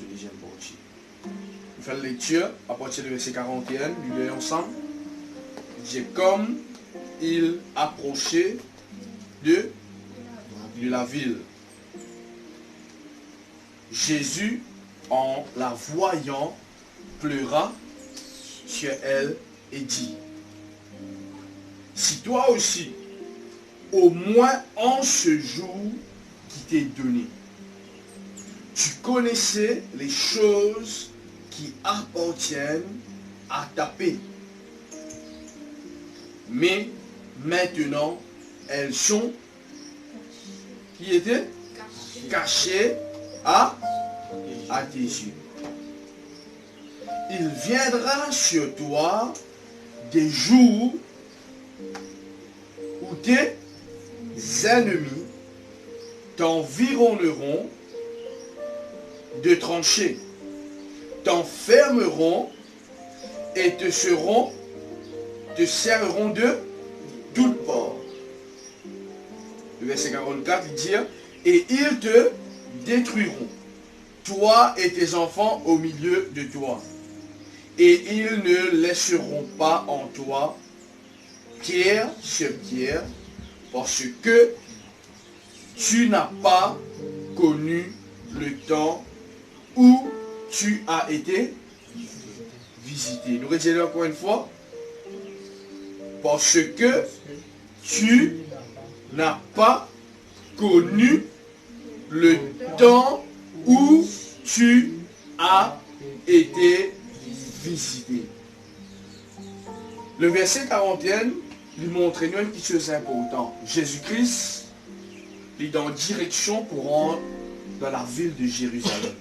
deuxième partie. Nous faisons la lecture à partir du verset 41, nous lisons ensemble. Il dit comme il approchait de la ville. Jésus, en la voyant, pleura sur elle et dit, si toi aussi, au moins en ce jour qui t'est donné, tu connaissais les choses qui appartiennent à ta paix. Mais maintenant, elles sont qui étaient cachées à tes yeux. Il viendra sur toi des jours où tes ennemis t'environneront de tranchées, t'enfermeront et te serviront de toutes parts. Le verset 44 dit, et ils te détruiront, toi et tes enfants au milieu de toi. Et ils ne laisseront pas en toi pierre sur pierre, parce que tu n'as pas connu le temps où tu as été visité. Nous retirons encore une fois. Parce que tu n'as pas connu le temps où tu as été visité. Le verset 41 lui montre une petite chose importante. Jésus-Christ est dans direction pour rentrer dans la ville de Jérusalem.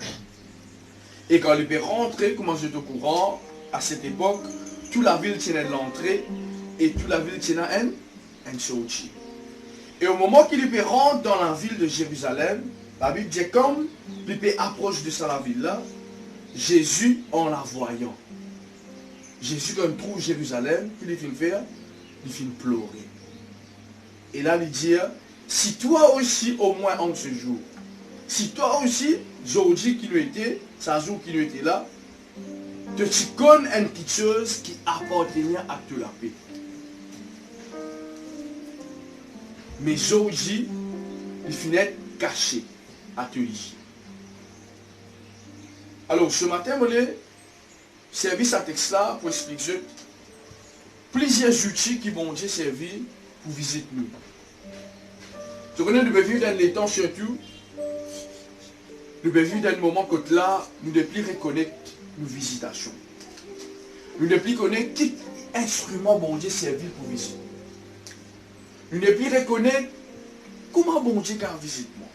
Et quand il est rentré, comment je suis au courant, à cette époque, toute la ville tenait de l'entrée et toute la ville tenait un sortie. Et au moment qu'il peut rentrer dans la ville de Jérusalem, la Bible dit comme il peut approcher de ça la ville là, Jésus en la voyant. Jésus quand il trouve Jérusalem, qu'il finit faire, il finit pleurer. Et là il dit, si toi aussi au moins en ce jour, si toi aussi, aujourd'hui qui nous était, ça jour qui nous était là, tu connais une petite chose qui appartenait à toute la paix. Mais aujourd'hui, il finit caché à tout ici. Alors ce matin, je vais servir ce texte-là pour expliquer plusieurs outils qui vont Dieu servir pour visiter nous. Je connais de vivre dans les temps surtout. Nous devons vivre dans le moment que là, nous devons plus reconnaître nos visitations. Nous devons plus connaître quel instrument bon Dieu servir pour visiter. Nous devons plus reconnaître comment bon Dieu a visité moi.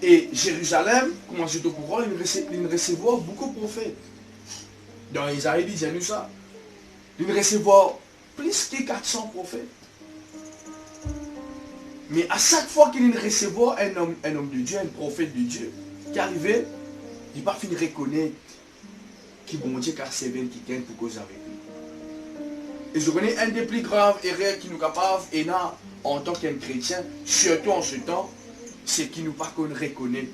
Et Jérusalem, comment je te courant, il recevoir beaucoup de prophètes. Dans Isaïe, il dit nous ça. Il recevoir plus que 400 prophètes. Mais à chaque fois qu'il recevait un homme de Dieu, un prophète de Dieu, qui arrivait, il n'a pas fini de reconnaître qui bon Dieu a servi quelqu'un pour cause avec lui. Et je connais un des plus graves erreurs qui nous capable, et là, en tant qu'un chrétien, surtout en ce temps, c'est qu'il nous pas qu'on reconnaît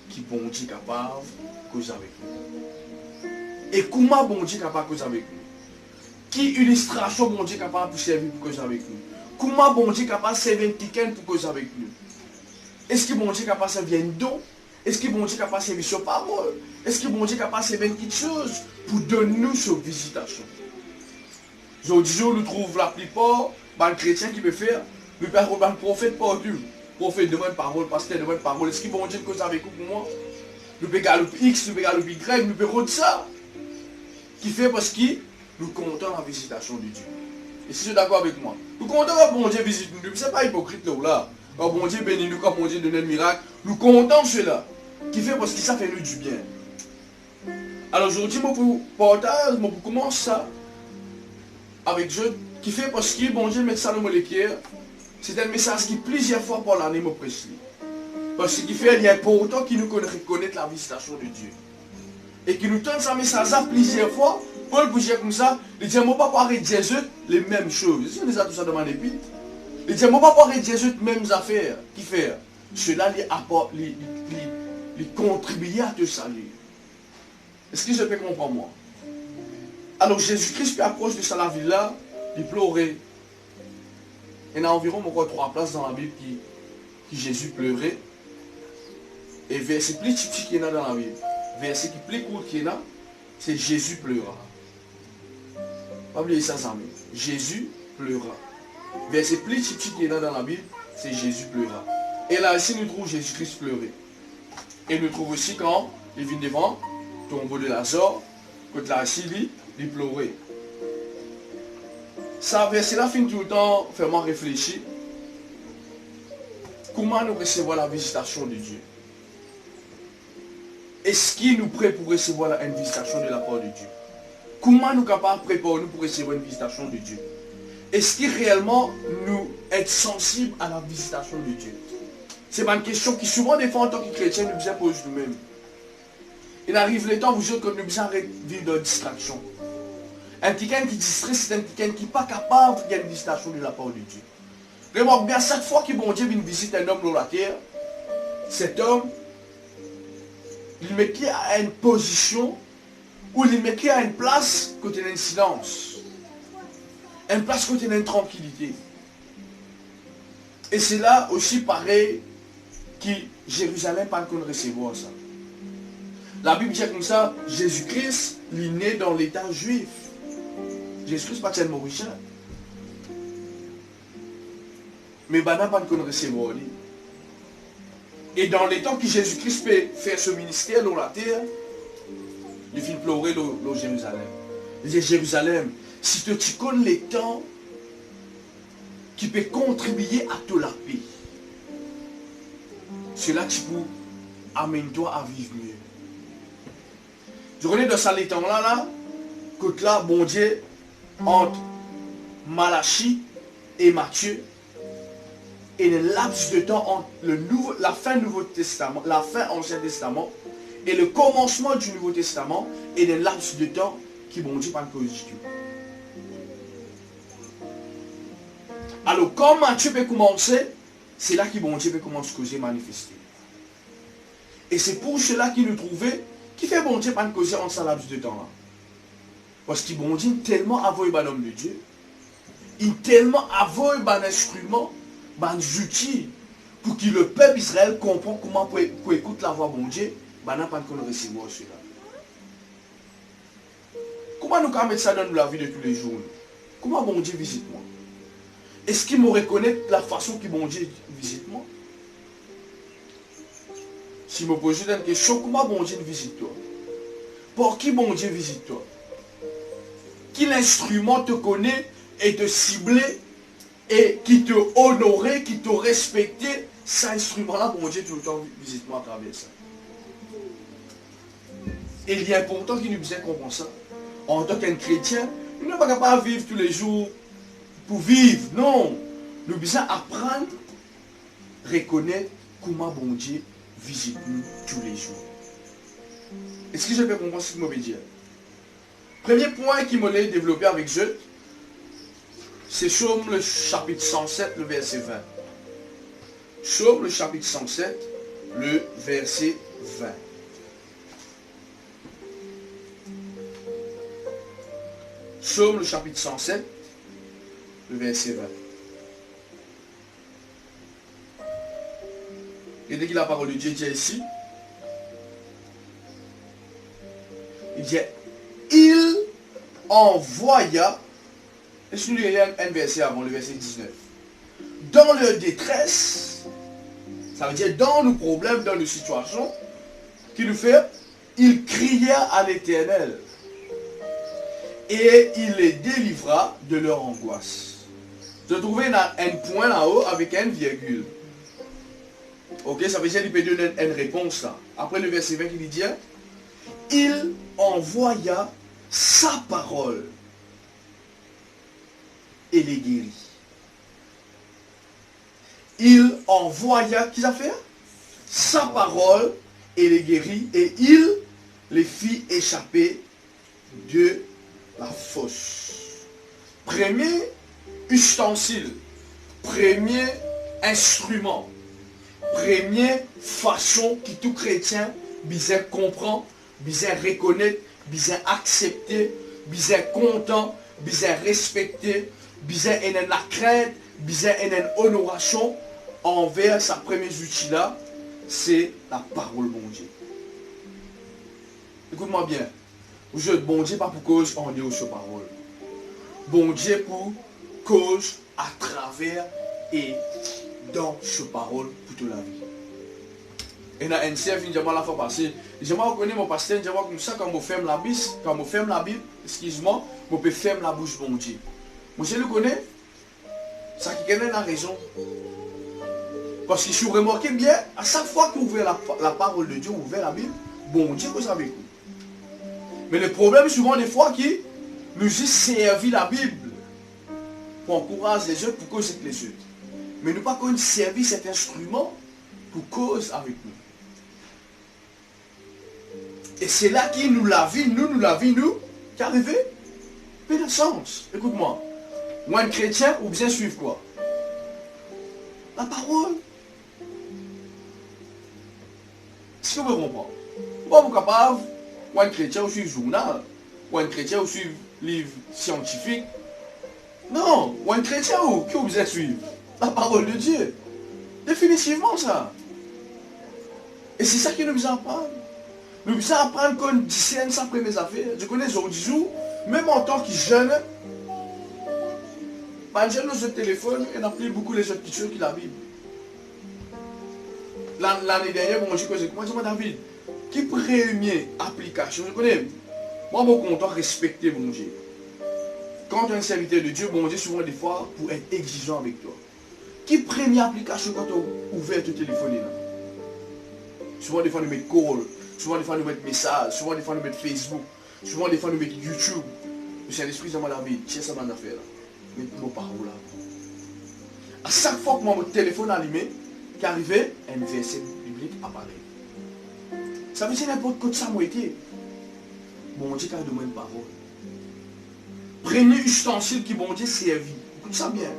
qui bon Dieu est capable de cause avec nous. Et comment bon Dieu est capable de cause avec nous? Qui illustration bon Dieu est capable de servir pour cause avec nous? Comment bon Dieu est capable de servir quelqu'un pour cause avec nous? Est-ce que bon Dieu est capable de servir un don? Est-ce que bon Dieu est capable de servir sur parole? Est-ce que bon Dieu est capable de servir quelque chose pour donner nous sur visitation? Aujourd'hui, nous trouvons la plupart des chrétiens qui peuvent faire, nous pouvons faire un prophète partout. Prophète demande parole, pasteur demande parole. Est-ce que bon Dieu est cause avec nous pour moi? Nous pouvons galoper X, nous pouvons galoper Y, nous pouvons rendre ça. Qui fait parce que nous comptons la visitation de Dieu. Et si vous êtes d'accord avec moi, nous comptons quand bon Dieu visite nous. Ce n'est pas hypocrite là. Quand bon Dieu bénit nous, quand bon Dieu donne le miracle, nous comptons cela. Qui fait parce que ça fait nous du bien. Alors aujourd'hui, moi pour partager, moi pour commencer ça avec Dieu, qui fait parce que bon Dieu met ça dans les pieds. C'est un message qui plusieurs fois par l'année me presse. Parce qu'il fait, il y a important qui nous reconnaître la visitation de Dieu. Et qui nous donne ce message plusieurs fois. Paul pour dire comme ça, il dit, moi pas parler de Jésus les mêmes choses. Si on les a tout ça dans mon épître, il dit, moi pas parler de Jésus les mêmes affaires. Qui fait? Cela il contribuait à te saluer. Est-ce que je peux comprendre moi? Alors Jésus-Christ puis approche de sa ville là, il pleurait. Il y a environ encore 3 places dans la Bible qui Jésus pleurait. Et verset plus typique qu'il y en a dans la Bible, verset qui plus court qu'il y en a, c'est Jésus pleura. Pas oublier ça, amis. Jésus pleura. Verset plus typique qu'il y en a dans la Bible, c'est Jésus pleura. Et là ici, nous trouvons Jésus-Christ pleurer. Et nous trouvons aussi quand il vient devant le tombeau de Lazare, quand là ici, il pleurait. Ça, verset-là finit tout le temps, fait-moi réfléchir. Comment nous recevons la visitation de Dieu? Est-ce qu'il nous prête pour recevoir une visitation de la part de Dieu? Comment nous sommes capables de préparer nous pour recevoir une visitation de Dieu? Est-ce que réellement nous sommes sensibles à la visitation de Dieu? C'est une question qui souvent des fois en tant que chrétien nous pose nous-mêmes. Il arrive le temps vous que nous devons vivre de distraction. Un petit qui distrait, c'est un petit qui n'est pas capable de faire une visitation de la part de Dieu. Remarque bien, chaque fois que bon Dieu vient visiter un homme dans la terre, cet homme, il met qui à une position où il met qui à une place côté d'un silence. Une place côté d'une tranquillité. Et c'est là aussi pareil que Jérusalem pas qu'on recevoir ça. La Bible dit comme ça, Jésus-Christ, il est né dans l'état juif. Jésus-Christ pas tellement riche. Mais il n'a pas qu'on recevoir. Et dans les temps que Jésus-Christ peut faire ce ministère dans la terre, il fait pleurer dans Jérusalem. Il dit Jérusalem, si tu connais les temps qui peut contribuer à te la paix, cela tu peux amène-toi à vivre mieux. Je connais dans ce temps-là, que là, bon Dieu, entre Malachie et Matthieu, et le laps de temps entre la fin du Nouveau Testament, la fin Ancien Testament, et le commencement du Nouveau Testament, et le laps de temps qui bon Dieu pas cause Dieu. Alors, quand Matthieu peut commencer, c'est là que bon Dieu peut commencer à causer manifester. Et c'est pour cela qu'il nous trouvait, qui fait bon Dieu pas causer en ce laps de temps là. Parce qu'il bon Dieu tellement avoué l'homme de Dieu, il tellement avoué l'instrument, des outils pour que le peuple Israël comprenne comment pour écouter la voix de Dieu, n'a pas qu'on recevoir cela. Comment nous pouvons mettre ça dans la vie de tous les jours? Comment bon Dieu visite moi? Est-ce qu'il me reconnaît la façon que bon Dieu visite moi? Si je me pose une question, comment bon Dieu visite toi? Pour qui bon Dieu visite toi? Quel instrument te connaît et te ciblé et qui te honorait, qui te respectait, cet instrument-là, bon Dieu, tout le temps, visite-moi à travers ça. Et il est important qu'il nous puisse comprendre ça. En tant qu'un chrétien, nous ne sommes pas capables de vivre tous les jours pour vivre. Non. Nous devons apprendre, reconnaître comment bon Dieu visite nous tous les jours. Est-ce que je peux comprendre ce que je veux dire? Premier point qui m'a développé avec eux, c'est Psaume le chapitre 107, le verset 20. Psaume le chapitre 107, le verset 20. Psaume le chapitre 107, le verset 20. Et dès que la parole de Dieu dit ici, il dit, il envoya, laisse-nous lire un verset avant, le verset 19. Dans leur détresse, ça veut dire dans nos problèmes, dans nos situations, qu'il nous fait, il cria à l'Éternel. Et il les délivra de leur angoisse. Je trouvais un point là-haut avec une virgule. Ok, ça veut dire qu'il peut donner une réponse là. Après le verset 20, il dit, il envoya sa parole et les guérit. Il envoya, qui ça fait? Sa parole et les guérit, et il les fit échapper de la fosse. Premier ustensile, premier instrument première façon que tout chrétien besoin comprend, besoin reconnaître, besoin accepter, besoin content, besoin respecter, besoin avoir la crainte, besoin avoir honoration envers sa première outil là, c'est la parole bon Dieu. Écoute-moi bien. Je bon Dieu pas pour cause on est sur parole. Bon Dieu pour cause à travers et dans ce parole pour toute la vie. Et dans NCF, il y a la fois passée, je me reconnais mon pasteur, je vois comme ça, quand on ferme la Bible, excuse-moi, on peut fermer la bouche bon Dieu. Moi je le connais, ça qui connaît la raison. Parce que si vous remarquez bien, à chaque fois que vous ouvrez la parole de Dieu, vous ouvrez la Bible, bon Dieu vous avez vous. Mais le problème souvent des fois qui nous juste servi la Bible pour encourager les autres, pour causer avec les autres. Mais nous pas qu'on servi cet instrument pour cause avec nous. Et c'est là qui nous la vie, qui arrivé, mais le sens. Écoute-moi, moi un chrétien, ou bien suivre quoi? La parole. Est-ce que vous comprenez? Pourquoi vous capable, ou un chrétien, ou suivre journal, ou un chrétien, ou suivre livre scientifique? Non, ou un chrétien, ou qui vous êtes suivre? La parole de Dieu. Définitivement ça. Et c'est ça qui nous apprend. Nous devons apprendre qu'on discerne ça après mes affaires. Je connais aujourd'hui, même en tant que jeune, pas jeune sur le téléphone, et n'a plus beaucoup les autres choses qui la Bible. L'année dernière, bon, j'ai causé. Moi, je dis, David, qui première application? Je connais. Moi, mon content, respecter mon Dieu. Quand tu es un serviteur de Dieu, bon Dieu, souvent des fois, pour être exigeant avec toi. Qui première application quand tu as ouvert ton téléphone là? Souvent des fois nous mettons call, souvent des fois nous mettons message, souvent des fois nous mettons Facebook, souvent des fois nous mettons YouTube. Le Saint-Esprit dans ma vie, tiens ça dans l'affaire là. Mettez vos paroles là. À chaque fois que mon téléphone allumé, qui arrivait, un verset biblique apparaît. Ça veut dire n'importe quoi de ça moi été. Bon Dieu qui a donné une parole. Premier ustensile qui bon Dieu servi. Écoute ça bien.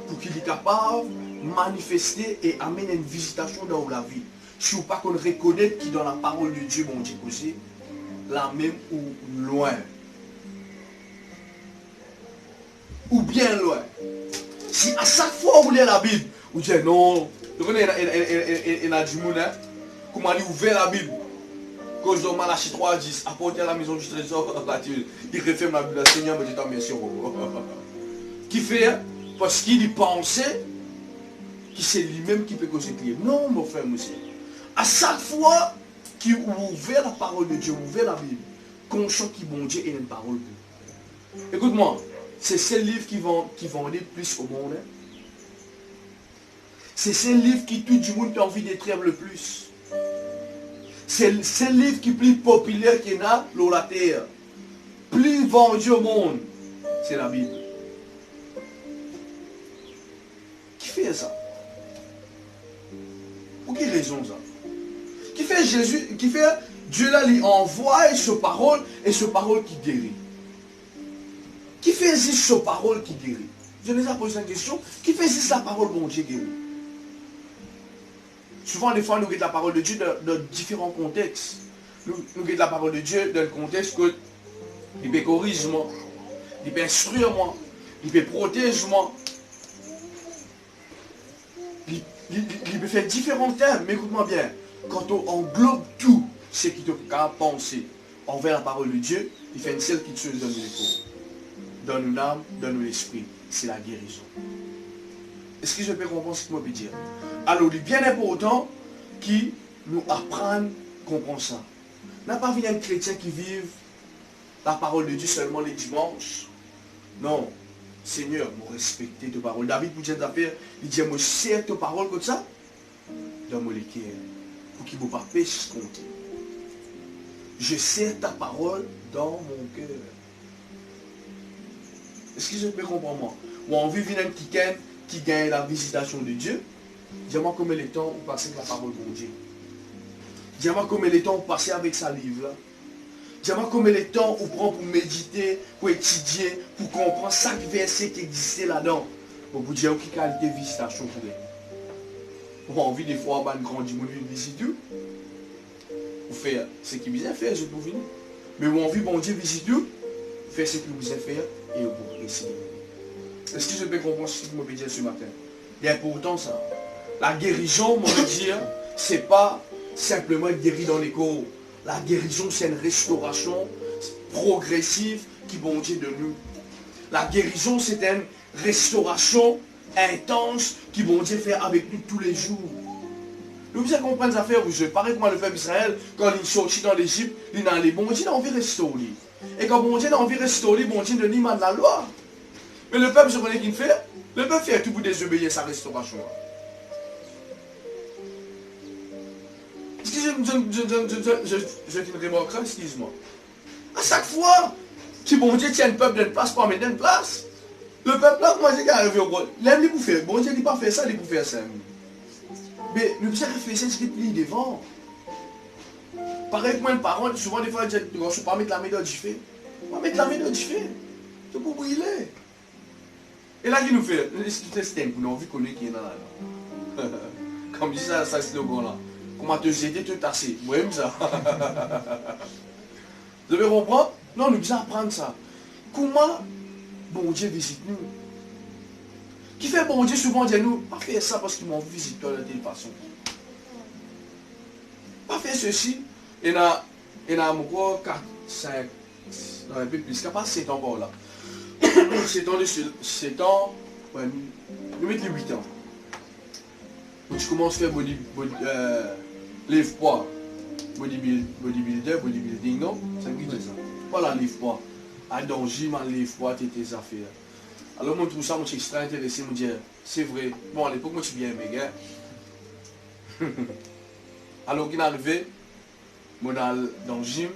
Pour qu'il est capable de manifester et amener une visitation dans la vie. Si vous pas qu'on reconnaît qui dans la parole de Dieu, mon Dieu, aussi, là même ou loin. Ou bien loin. Si à chaque fois vous lisez la Bible, vous dites non, vous connaissez, il y a du monde, comment il ouvert la Bible. Quand je dois Malachie 3:10, apporter à la maison du trésor, il referme la Bible, le Seigneur me dit tant merci. Qui fait? Parce qu'il y pensait que c'est lui-même qui peut causer client. Non, mon frère, monsieur. À chaque fois qu'il ouvre la parole de Dieu, ouvre la Bible, conscient qu'il bon Dieu et une parole. Écoute-moi, c'est ces livres qui vendent plus au monde. C'est ces livres qui tout le monde a envie d'être le plus. C'est ces livres qui sont plus populaires qu'il y en a sur la terre. Plus vendu au monde, c'est la Bible. Qui fait ça? Pour quelle raison ça? Qui fait Jésus, qui fait Dieu là, il envoie ce parole et ce parole qui guérit. Qui fait juste ce parole qui guérit? Je les ai posé une question. Qui fait juste la parole bon Dieu guérit? Souvent, des fois, nous regardons la parole de Dieu dans différents contextes. Nous regardons la parole de Dieu dans le contexte que il peut corriger moi, il peut instruire moi, il peut protéger moi. Il peut faire différents thèmes, mais écoute-moi bien. Quand on englobe tout ce qui te peut penser envers la parole de Dieu, il fait une seule chose dans nos corps, dans nos âmes, dans nos esprits. C'est la guérison. Est-ce que je peux comprendre ce que je peux dire? Alors, il est bien important qui nous apprenne à comprendre ça. N'a pas vu un chrétien qui vive la parole de Dieu seulement les dimanches. Non. Seigneur, moi respecter ta parole. David, pour dire d'affaires, il dit, moi sers ta parole comme ça dans mon cœur. Pour qu'il ne me pas pécher compter. Je sers ta parole dans mon cœur. Est-ce que je peux comprendre moi? Ou on vit une qui gagne la visitation de Dieu. Dis-moi combien de temps vous passez avec la parole de Dieu. Dis-moi combien de temps vous passez avec sa livre là. Dis-moi combien de temps on prend pour méditer, pour étudier, pour comprendre chaque verset qui existait là-dedans. Pour vous dire quelle qualité de visitation vous avez. On a envie des fois de grandir, une visite. Pour faire ce qu'il bien faire, je peux venir. Mais on a envie, bon Dieu, visite, faire ce qu'il vous a fait et vous essayer. Est-ce que je peux comprendre ce que je me dire ce matin? Il y a pourtant ça. La guérison, mon dire, c'est pas simplement être guéri dans les corps. La guérison, c'est une restauration progressive qui bon Dieu de nous. La guérison, c'est une restauration intense qui bon Dieu fait avec nous tous les jours. Nous bien comprendre les affaires, je pareil comme le peuple d'Israël, quand il sortit dans l'Égypte, il a les bon Dieu a envie de restaurer. Et quand bon Dieu a envie de restaurer, bon Dieu ne nie pas de la loi. Mais le peuple, je connais qu'il fait, le peuple fait tout pour désobéir sa restauration. Je te remarquerai, excuse-moi. À chaque fois que bon Dieu tient le peuple d'une place pour amener une place, le peuple là, moi j'ai arrivé au rôle. L'aime lui pour faire. Bon Dieu dit pas faire ça, il pour faire ça. Mais nous devons réfléchir à ce qu'il plie devant. Pareil comme un parent, souvent des fois, je ne peux pas mettre la main dans le feu. On va mettre la main dans le feu. C'est pour brûler. Et là, il nous fait, c'est un coup, on a envie qu'on est qui est là. Comme dit ça, ce slogan là. Comment te jeter, te tasser. Vous voyez ça? Vous devez comprendre? Non, nous devons apprendre ça. Comment bon Dieu visite nous? Qui fait bon Dieu souvent dire nous, pas faire ça parce qu'ils m'ont visité de telle façon. Pas faire ceci. Et là, encore 4, 5, non, un peu plus, pas 7 ans par là. 7 ans, ouais, nous mettons les 8 ans. Donc tu commences à faire lève-poids, bodybuilding, non? Ça me dit ça. Voilà, lève-poids. À dans le gym, lève-poids, tes affaires. Alors moi je trouve ça, moi je suis extrêmement intéressé, je me dis, c'est vrai. Bon à l'époque moi je suis bien aimé, gars. Alors qu'il est arrivé, moi dans le gym,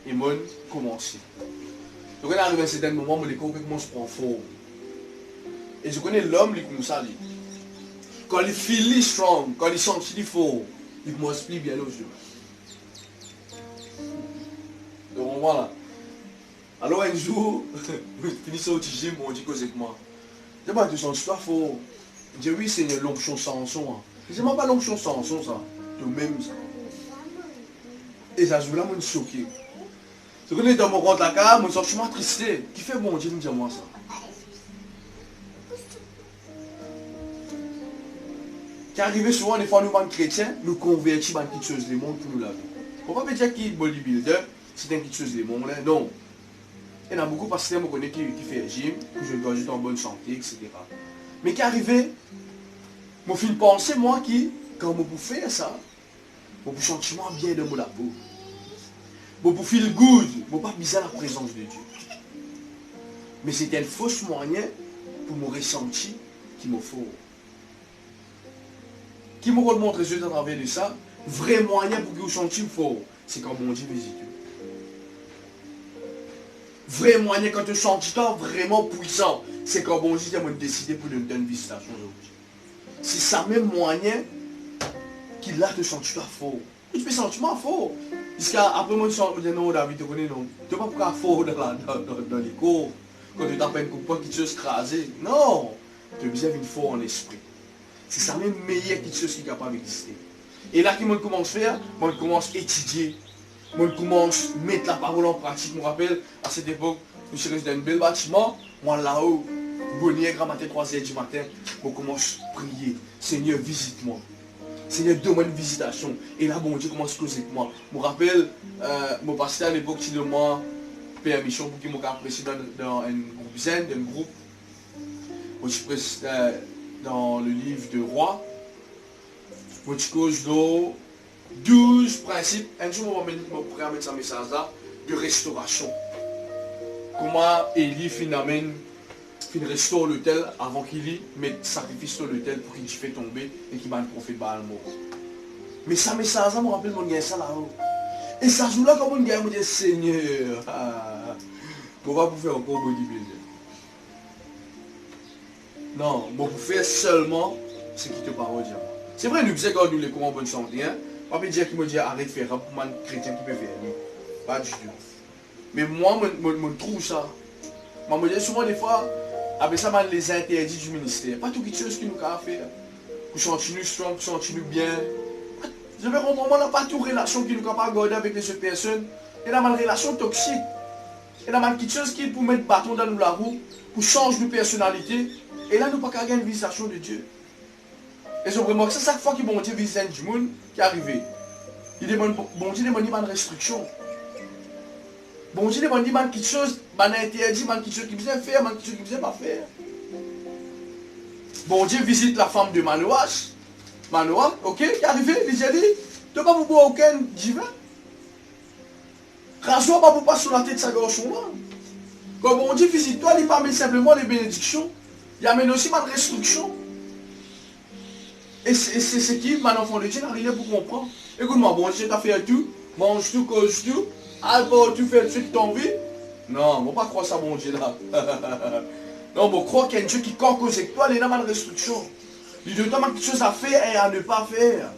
et moi commencé. Donc il est arrivé à un certain moment, moi les corps commencent à prendre forme. Et je connais l'homme, il comme ça, lui. Quand il feel strong, quand il sent qu'il est fort, il commence à bien aux yeux. Donc voilà. Alors un jour, je finis au gym, on dit que c'est moi. Je dis, tu sens pas fort. Je dis, oui, c'est une l'onction Samson. Je dis, pas l'onction Samson, ça. De même, ça. Et ça, je voulais me choquer. Je connais dans mon compte la carte, mon sentiment tristé. Qui fait bon Dieu me dire moi ça? Qui arrive souvent, des fois, nous, les chrétiens, nous convertissons dans quelque chose du monde pour nous laver. On ne peut pas dire qu'il est bodybuilder, c'est quelque chose du monde, là. Non. Il y en a beaucoup de pasteurs qui connaissent qui fait le gym, que je dois juste en bonne santé, etc. Mais qui arrive, je fais penser, moi, qui, quand je peux faire ça, je peux sentir bien de mon peau. Je peux feel good, je ne peux pas miser la présence de Dieu. Mais c'est un faux moyen pour me ressentir qu'il me faut. Qui me montre les yeux à travers de ça, vrai moyen pour que vous sentiez fort, c'est quand mon Dieu visite. Vrai moyen quand tu sens vraiment puissant, c'est quand bon Dieu a décidé pour te donner une visitation aujourd'hui. C'est ça même moyen qu'il a te sentir fort. Tu peux sentir fort. Parce qu'après moi, tu sens que non, David, tu connais non. Tu ne peux pas fort dans les cours. Quand tu t'appelles un coupon qui te écrasé. Non. Tu as besoin d'une fort en esprit. C'est ça même meilleur quelque chose qui est capable d'exister. Et là, qui commence à faire, moi je commence à étudier. Moi je commence à mettre la parole en pratique. Je me rappelle, à cette époque, je suis resté dans un bel bâtiment. Moi là-haut, bonnière, grand matin, 3h du matin, je commence à prier. Seigneur, visite-moi. Seigneur, donne-moi une visitation. Et là, bon Dieu commence à causer avec moi. Je me rappelle, mon pasteur à l'époque, il m'a demandé permission pour qu'il m'ait apprécié dans un groupe zen, dans un groupe. Je suis dans le livre de Roi, je cause de 12 principes. Un jour, je vais mettre ce message là de restauration. Comment Élie finalement restaure l'autel avant qu'il mette sacrifice sur l'autel pour qu'il fait tomber et qu'il va le prophète Baal mort. Mais ça message là me rappelle mon gars ça là-haut. Et ça joue là comme un gars me dit Seigneur, on va vous faire encore bodybuilder. Non, moi pour faire seulement ce qui te parle dire. C'est vrai, nous faisons quand nous les courants en bonne santé. Hein? Pas peut dire qu'il me dit arrête de faire pour un chrétien qui peut faire. Pas du tout. Mais moi, je trouve ça. Moi, je dis souvent des fois, Avec ça, man, les interdits du ministère. Pas toute chose qui nous a fait. Pour continuer strong, pour continuer bien. Je vais comprendre, on n'a pas toute relation qui nous a pas garder avec les autres personnes. Il y a une relation toxique. Il y a quelque chose qui pour mettre bâton dans la roue, pour changer de personnalité. Et là, nous n'avons pas gagner une visitation de Dieu. Et je remarque, c'est chaque fois que bon Dieu visite du monde qui est arrivé. Il demande, bon Dieu demande une restriction. Bon Dieu demande quelque chose, un interdit, quelque chose qui vient faire, quelque chose qui vient pas faire. Bon Dieu visite la femme de Manoach. Manoach, ok, qui est arrivé, il a dit, tu n'as pas pour boire aucun divin. Rassure pas pour pas sur la tête de sa garçon-là. Quand bon Dieu visite toi, il ne met simplement les bénédictions. Il amène aussi ma restriction. Et c'est ce qui, mon enfant de Dieu, n'arrive pour comprendre. Écoute-moi, bon Dieu, tu as fait tout, mange tout, cause tout, alors tu fais ce que tu as envie. Non, on ne va pas croire ça, bon Dieu, là. Non, on croit qu'il y a un Dieu qui cause avec toi, il y a une restriction. Il doit avoir quelque chose à faire et à ne pas faire.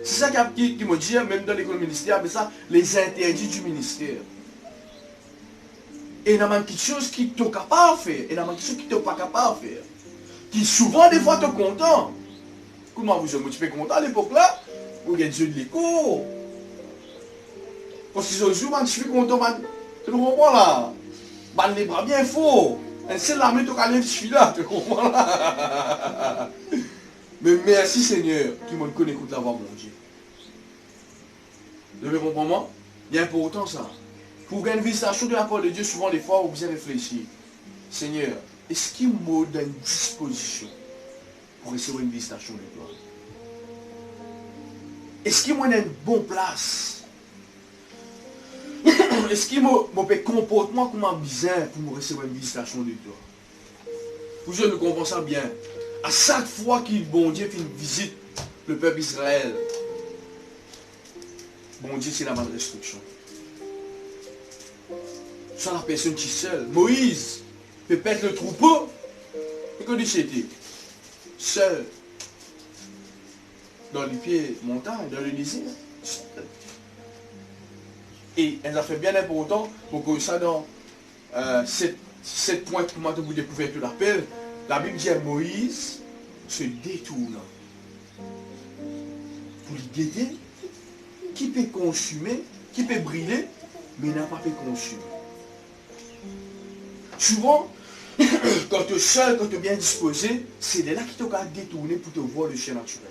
C'est ça qui me dit, même dans l'école ministère, mais ça, les interdits du ministère. Et il y a quelque chose qui n'est pas capable de faire, et il y a quelque chose qui n'est pas capable de faire. Qui souvent, des fois, tu es content. Comment vous êtes un petit peu content à l'époque là? Vous avez Dieu de l'écho. Parce qu'ils ont joué, je suis content, tu comprends là? Les bras bien faux. C'est l'armée qui a levé ce là, tu comprends là? Mais merci Seigneur, qui me connaît écoute la voix mon Dieu. Vous comprenez moi? Il est important ça. Pour gagner une visitation de la parole de Dieu, souvent des fois, vous bien réfléchir. Seigneur, est-ce qu'il me donne une disposition pour recevoir une visitation de toi? Est-ce qu'il me donne une bonne place? Est-ce qu'il me fait comportement comme un bizarre pour me recevoir une visitation de toi? Vous je ne comprends ça bien. À chaque fois qu'il bon Dieu fait une visite le peuple Israël, bon Dieu c'est la bonne restriction. Soit la personne qui est seule. Moïse peut perdre le troupeau. Et que c'était seul dans les pieds montagnes, dans le désert. Et elle a fait bien important pour que ça dans cette pointe pour moi de vous découvrir tout l'appel. La Bible dit à Moïse se détourne pour lui guider qui peut consumer, qui peut brûler, mais il n'a pas pu consumer. Souvent, quand tu es seul, quand tu es bien disposé, c'est de là qui te détourner pour te voir le chien naturel.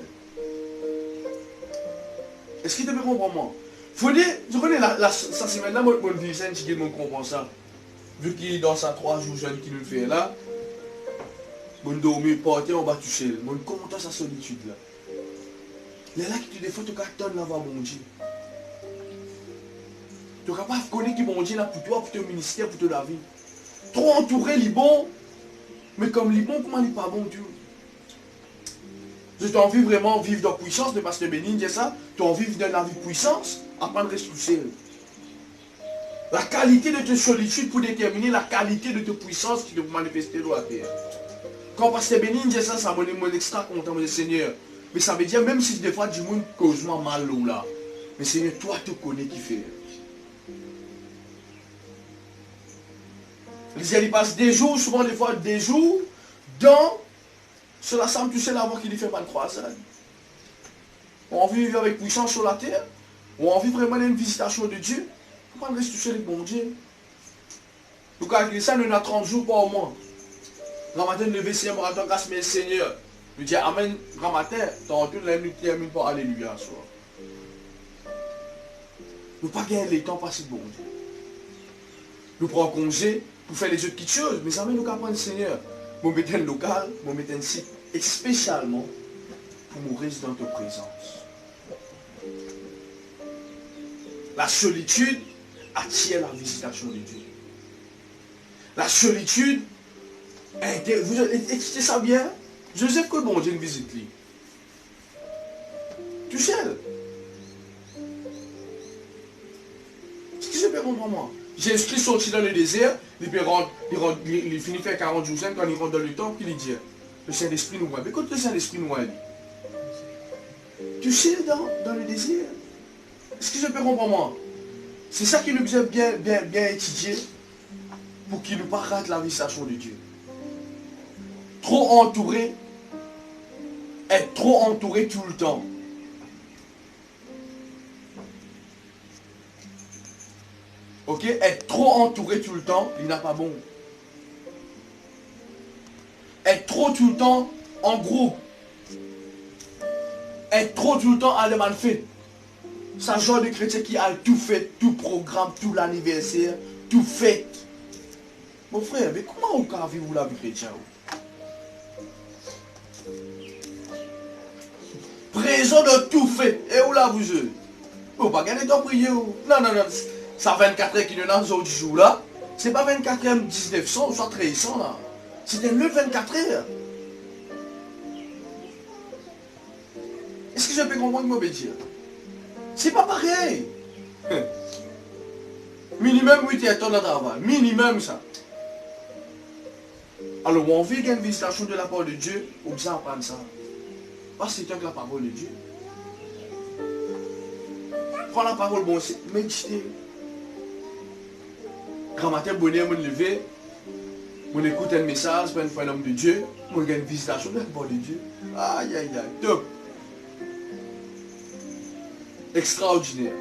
Est-ce qu'il te peut comprendre moi? Faut dire, je connais ça c'est maintenant mon visage qui me comprend ça. Vu qu'il est dans sa 3 jours jeune qui nous fait là, mon dormir, porter, on va toucher. Mon content sa solitude là. Il y a là qui te défend, tu attends là-bas mon Dieu. Tu es capable de connaître qui mon Dieu là pour toi, pour ton ministère, pour ta vie. Trop entouré, les bons, mais comme les bons, comment il n'est pas bon Dieu? Tu as envie vraiment de vivre dans la puissance, de Pasteur Bénin dit ça, tu as envie de vivre dans la vie de puissance, apprendre à rester. La qualité de ta solitude pour déterminer la qualité de ta puissance qui doit manifester dans la terre. Quand Pasteur Bénin dit ça, ça m'a extra content, mon Seigneur. Mais ça veut dire, même si des fois du monde cause mal là, mais Seigneur, toi tu connais qui fait. Il passe des jours, souvent des fois des jours, dans cela semble toucher la voix qui lui fait mal croisade. On a envie de vivre avec puissance sur la terre, on a envie vraiment d'une visitation de Dieu. Pourquoi on reste toucher le bon Dieu? Donc avec ça, nous avons 30 jours par mois. Grand matin, lever Seigneur, marathon, grâce, mais Seigneur. Nous disons Amen, grand matin, tant que nous terminons par Alléluia. Nous ne pas gagner le temps passer bon Dieu. Nous prenons congé pour faire les autres petites choses, mais ça nous apprendre Seigneur. Nous mettons un local, nous mettons un site, et spécialement pour nous rester dans ta présence. La solitude attire la visitation de Dieu. La solitude, vous écoutez ça bien? Joseph, que bon Dieu une visite lui. Tu sais. Ce qui se fait comprendre moi. Jésus-Christ sorti dans le désert, il finit faire 40 jours, quand il rentre dans le temple, il dit, le Saint-Esprit nous voit. Mais quand le Saint-Esprit nous voit, tu sais dans le désert. Est-ce que je peux comprendre moi? C'est ça qui nous a bien étudié pour qu'il ne pas rate la visitation de Dieu. trop entouré tout le temps. Ok, être trop entouré tout le temps, il n'a pas bon. Être trop tout le temps en groupe. Être trop tout le temps à mal fait. C'est un genre de chrétien qui a tout fait, tout programme, tout l'anniversaire, tout fait. Mon frère, mais comment on peut vivre la vie chrétienne? Présent de tout fait. Et où là vous êtes? Vous pas gagner ton prier. Non, non, non. Ça 24 heures qui nous dans ce jour là. C'est pas 24 heures 1900 ou soit 1300 là. C'était le 24 heures. Est-ce que je peux comprendre mon dire? C'est pas pareil. Minimum 8 heures de travail. Minimum ça. Alors on vit une visitation de la parole de Dieu, on besoin apprendre ça. Parce que c'est que la parole de Dieu. Prends la parole, bon, c'est méditer. Quand matin, bonheur, me lever, on écoute un message, pour un homme de Dieu, on a une visitation de la parole de Dieu. Aïe, aïe, aïe, top. Extraordinaire.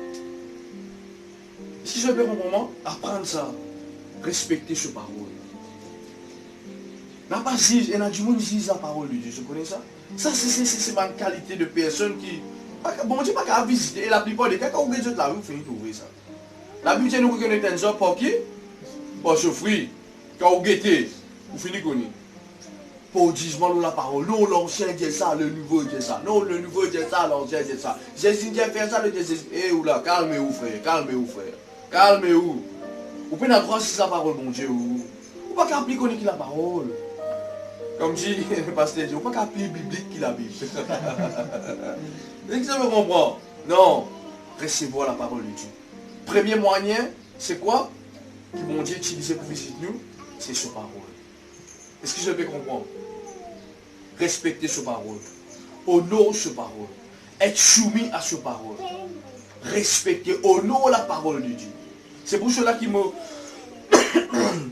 Si je veux un moment, apprendre ça, respecter ce parole. N'a pas dit, il y a du monde qui dit la parole de Dieu, je connais ça. Ça, c'est ma qualité de personne qui... Bon Dieu, pas qu'à visiter. Et la plupart des cas, quand vous êtes là, vous finissez par ouvrir ça. La Bible nous reconnaît un job pour qui? Pour ce fruit. Quand vous guettez, vous finissez par connaître. Pour le jugement de la parole. Non, l'ancien dit ça, le nouveau dit ça. Non, le nouveau dit ça, l'ancien dit ça. Jésus dit faire ça, le Jésus. Eh, ou là, calmez-vous, frère. Calmez-vous, frère. Calmez-vous. Vous pouvez avoir si la parole, mon Dieu. Vous pas qu'à appliquer la parole. Comme dit le pasteur, il ne faut pas appeler biblique qui la Bible. Est-ce que ça me comprend? Non. Recevoir la parole de Dieu. Premier moyen, c'est quoi? Que mon Dieu utilise pour visiter nous? C'est sa parole. Est-ce que je peux comprendre? Respecter sa parole. Honorer sa parole. Être soumis à sa parole. Respecter, honorer la parole de Dieu. C'est pour cela qu'il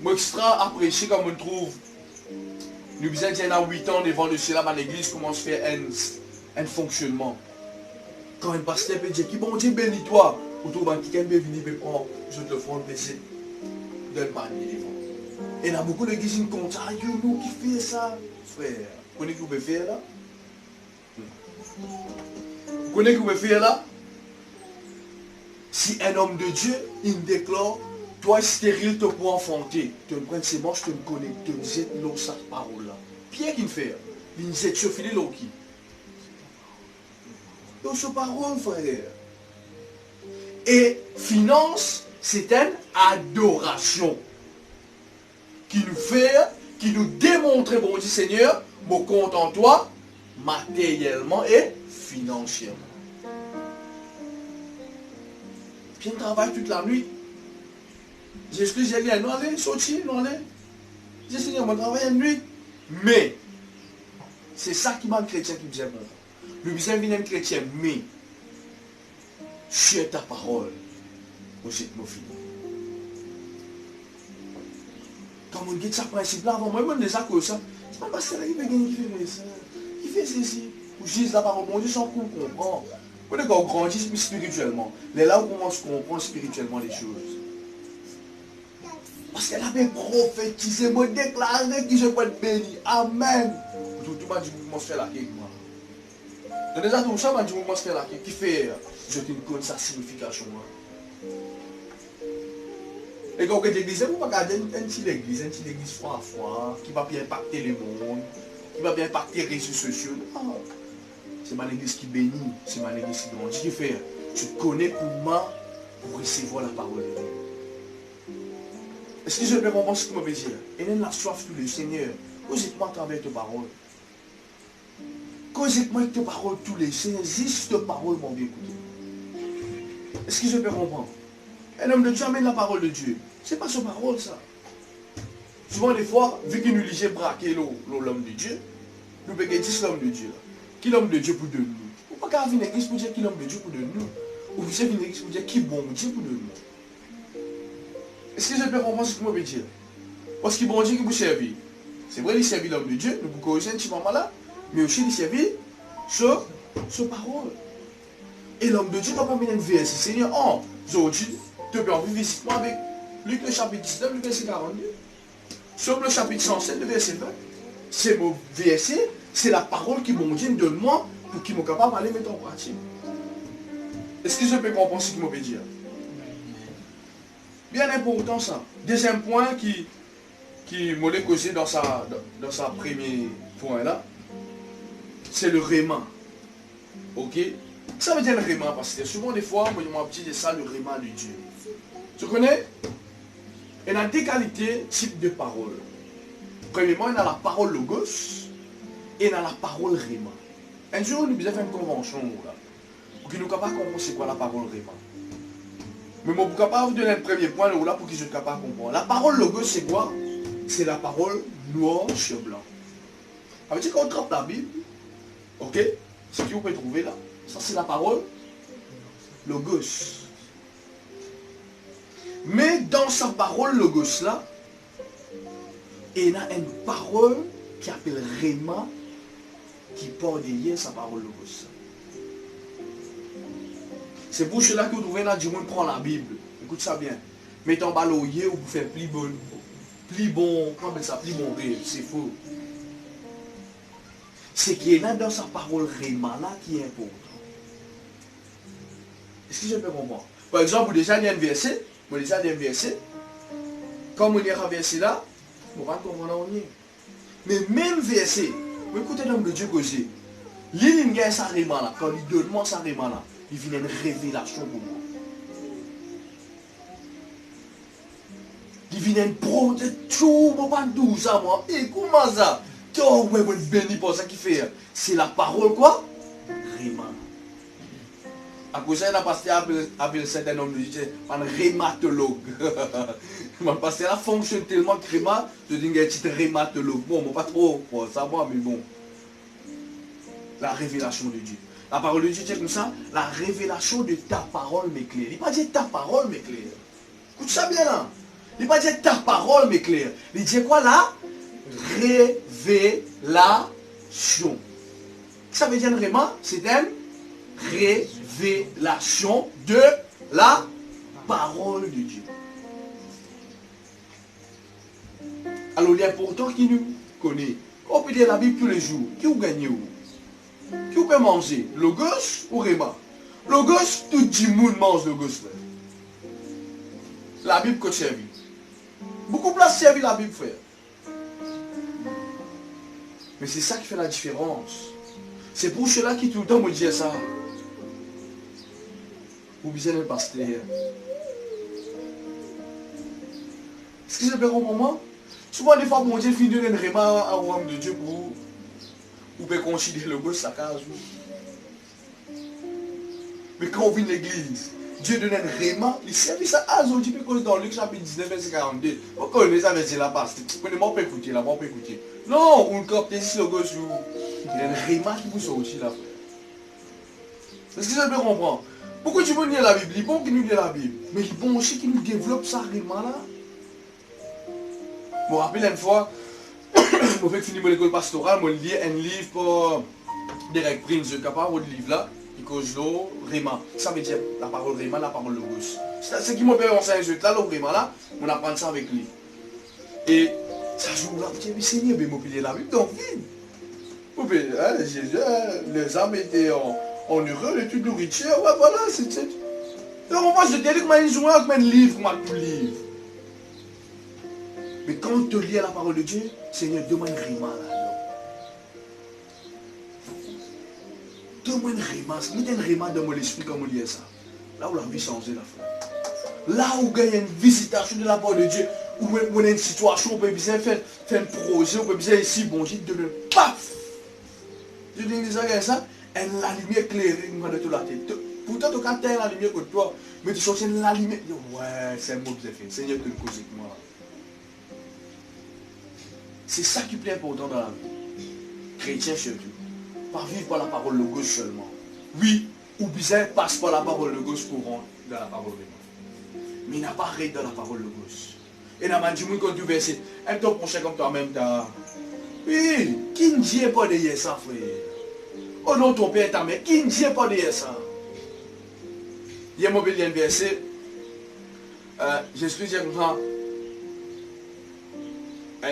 m'extra apprécié comme on trouve. Nous disons qu'il y a 8 ans devant le ciel, l'église commence à faire un fonctionnement. Quand un pasteur peut dire, qui bon Dieu bénis toi, ou tout le monde qui vient venir me prendre, je te ferai un plaisir. Donne panier devant. Et il y a beaucoup d'églises qui comptent, ah, nous qui fait ça, frère. Vous connaissez ce que vous pouvez faire là? Vous connaissez ce que vous pouvez faire là? Si un homme de Dieu, il déclare, toi stérile te pour enfanter, tu me prends ses manches, tu me connais, tu me jettes l'eau cette parole là. Pierre qui me fait, il me jette sur filet l'eau qui. Donc ce parole frère. Et finance, c'est une adoration qui nous fait, qui nous démontre, bon Dieu Seigneur, mon compte en toi, matériellement et financièrement. Puis on travaille toute la nuit. J'ai dit, j'ai dit, non allez, sortir, non allez. J'ai dit, on travaille la nuit. Mais, c'est ça qui m'a chrétien qui me dit, bon. Le besoin vient un chrétien, mais, sur ta parole, vous êtes nos filles. Quand on dit ça principe là, avant moi, je me dis ça comme ça. C'est pas parce que là, il fait ça. Il fait ceci. Ou juste la parole, mon Dieu, sans qu'on comprend. Quand on grandit spirituellement, c'est là où on commence à comprendre spirituellement les choses. Parce qu'elle avait prophétisé, me déclaré que je peux être béni. Amen. Tout le monde dit, vous m'en faites la quête, moi. Dans les autres, ça m'a dit, vous m'en faites la quête. Qui fait, je te connais sa signification. Et quand vous êtes l'église, vous ne pouvez pas garder une petite église foi à foi, qui va bien impacter le monde, qui va bien impacter les réseaux sociaux. Non. C'est ma église qui bénit, c'est ma église qui grandit. Qui fait, je te connais pour recevoir la parole de Dieu. Est-ce que je peux comprendre ce que je veux dire? Et même la soif de le Seigneur. Cause-moi à travers tes paroles. Cause-moi avec tes paroles tous les Seigneur. Juste tes paroles m'ont bien écouté. Est-ce que je peux comprendre? Un homme de Dieu amène la parole de Dieu. Ce n'est pas sa parole ça. Souvent des fois, vu qu'il nous lisait braquer l'homme de Dieu, nous pouvons dire l'homme de Dieu. Qui l'homme de Dieu pour de nous? Ou pas qu'à venir l'église pour dire qui l'homme de Dieu pour de nous. Ou vous venir l'église pour dire qui bon Dieu pour de nous. Est-ce que je peux comprendre ce que je veux dire? Parce que bon Dieu qui vous servit. C'est vrai, il servit l'homme de Dieu, nous pouvons corriger un petit moment là, mais aussi il servit ce parole. Et l'homme de Dieu n'a pas mis une verset. Seigneur, aujourd'hui, tu peux en vivre ici avec Luc le chapitre 19, le verset 42. Sur le chapitre 107, le verset 20. C'est mon verset, c'est la parole qui mon Dieu donne moi pour qu'il soit capable d'aller mettre en pratique. Est-ce que je peux comprendre ce qu'il m'a dire? Bien important ça. Deuxième point qui m'a causé dans sa premier point là, c'est le réma. Ok? Ça veut dire le réma parce que souvent des fois, moi je dis ça le réma de Dieu. Tu connais? Il y a deux qualités, types de paroles. Premièrement, il y a la parole logos et il y a la parole réma. Un jour, nous avons fait une convention là, pour qu'ils nous capables de comprendre c'est quoi la parole réma. Mais moi, je suis capable de donner le premier point là pour qu'ils soient capables de comprendre. La parole logos, c'est quoi? C'est la parole noir sur blanc. Ça veut dire qu'on trappe la Bible, ok? Ce que vous pouvez trouver là, ça c'est la parole logos. Mais dans sa parole logos là, il y a une parole qui s'appelle réma qui porte derrière sa parole logos. C'est pour cela que vous trouvez là, du monde prend la Bible. Écoute ça bien. Mettez en baloyer ou vous faites plus bon rêve. C'est faux. C'est qu'il y a dans sa parole réma là qui est important. Est-ce que je peux comprendre? Par exemple, déjà il y a un verset. Comme on lit un verset là, on va comprendre où on est. Mais même verset, écoutez l'homme de Dieu que j'ai. Il y a sa réma là. Quand il donne sa réma là, il vient une révélation pour moi. Il vient une protection pour pas tout ça moi. Et comment ça? Oh ouais, bon béni pour ça qu'il fait. C'est la parole quoi? Réma. À cause de ça, pasteur appelle certains hommes de Dieu un rématologue. Mon pasteur fonctionne tellement que réma, je dis qu'il y a un petit rématologue. Bon, pas trop pour ça moi, mais bon. La révélation de Dieu. La parole de Dieu, c'est comme ça, la révélation de ta parole m'éclaire. Il ne pas dire ta parole m'éclaire. Écoute ça bien là. Il ne pas dire ta parole m'éclaire. Il dit quoi là? Révélation. Ça veut dire vraiment, c'est une révélation de la parole de Dieu. Alors il est important qu'il nous connaisse. On peut lire la Bible tous les jours. Qui vous gagne où? Qui vous peut manger? Logos ou réma? Logos, tout le monde mange logos. La Bible que servi. Beaucoup plus servi la Bible, frère. Mais c'est ça qui fait la différence. C'est pour cela qui tout le temps me dit ça. Vous besoin d'un pasteur. Est-ce que je peux comprendre moi? Souvent des fois, mon Dieu finit de donner un réma à l'homme de Dieu pour vous. Vous pouvez considérer le gauche sa case. Mais quand on vient de l'église, Dieu donne un réma, il servit ça à aujourd'hui, parce que dans Luc chapitre 19, verset 42, vous connaissez ça, mais c'est la passe. Vous connaissez, on peut écouter là, on peut écouter. Non, on capte ici le gauche, il y a un réma qui vous sortit là. Est-ce que je peux comprendre? Pourquoi tu veux lire la Bible? Il est bon qu'il nous lise la Bible, mais il est bon aussi qu'il nous développe ça réma là. Je me rappelle une fois, je vais finir mon école pastorale, je lis un livre pour Derek Prince, je suis capable de livre là, qui cause l'eau, Réma. Ça veut dire la parole Réma, la parole Logos. C'est ce qui m'a fait enseigner ce là, le Réma là, on apprend ça avec lui. Et ça joue là, je dis, Seigneur, je vais me la Bible dans le vide. Jésus, les âmes étaient en heureux, les trucs de nourriture, ouais, voilà, c'est. Donc moi je te dis que je joue avec un livre, moi tout livre. Mais quand on te lit à la parole de Dieu, Seigneur, demande Réma là. Demande Réma, mets un Réma dans mon esprit comme on lit ça. Là où la vie change la foi. Là où il y a une visitation de la parole de Dieu, où on a une situation, on peut bien faire un projet, on peut bien ici, bon Dieu, de le paf. Je dis ça, et la lumière éclairée de toute la tête. Pourtant, tu as la lumière que toi, mais tu cherches la lumière. Ouais, c'est un mot que j'ai fait. Seigneur, tu le causes avec moi. C'est ça qui est plus important dans la vie. Chrétien surtout. Pas vivre par la parole de gauche seulement. Oui, ou bien passe par la parole de gauche pour rentrer dans la parole de gauche. Mais il n'a pas arrêté dans la parole de gauche. Et dans le monde quand tu verses, elle te penche comme toi-même. Oui, qui ne dit pas derrière ça, frère? Oh non, ton père et ta mère, qui ne dit pas derrière ça? Il y a un mobile verset. Jésus dit comme ça.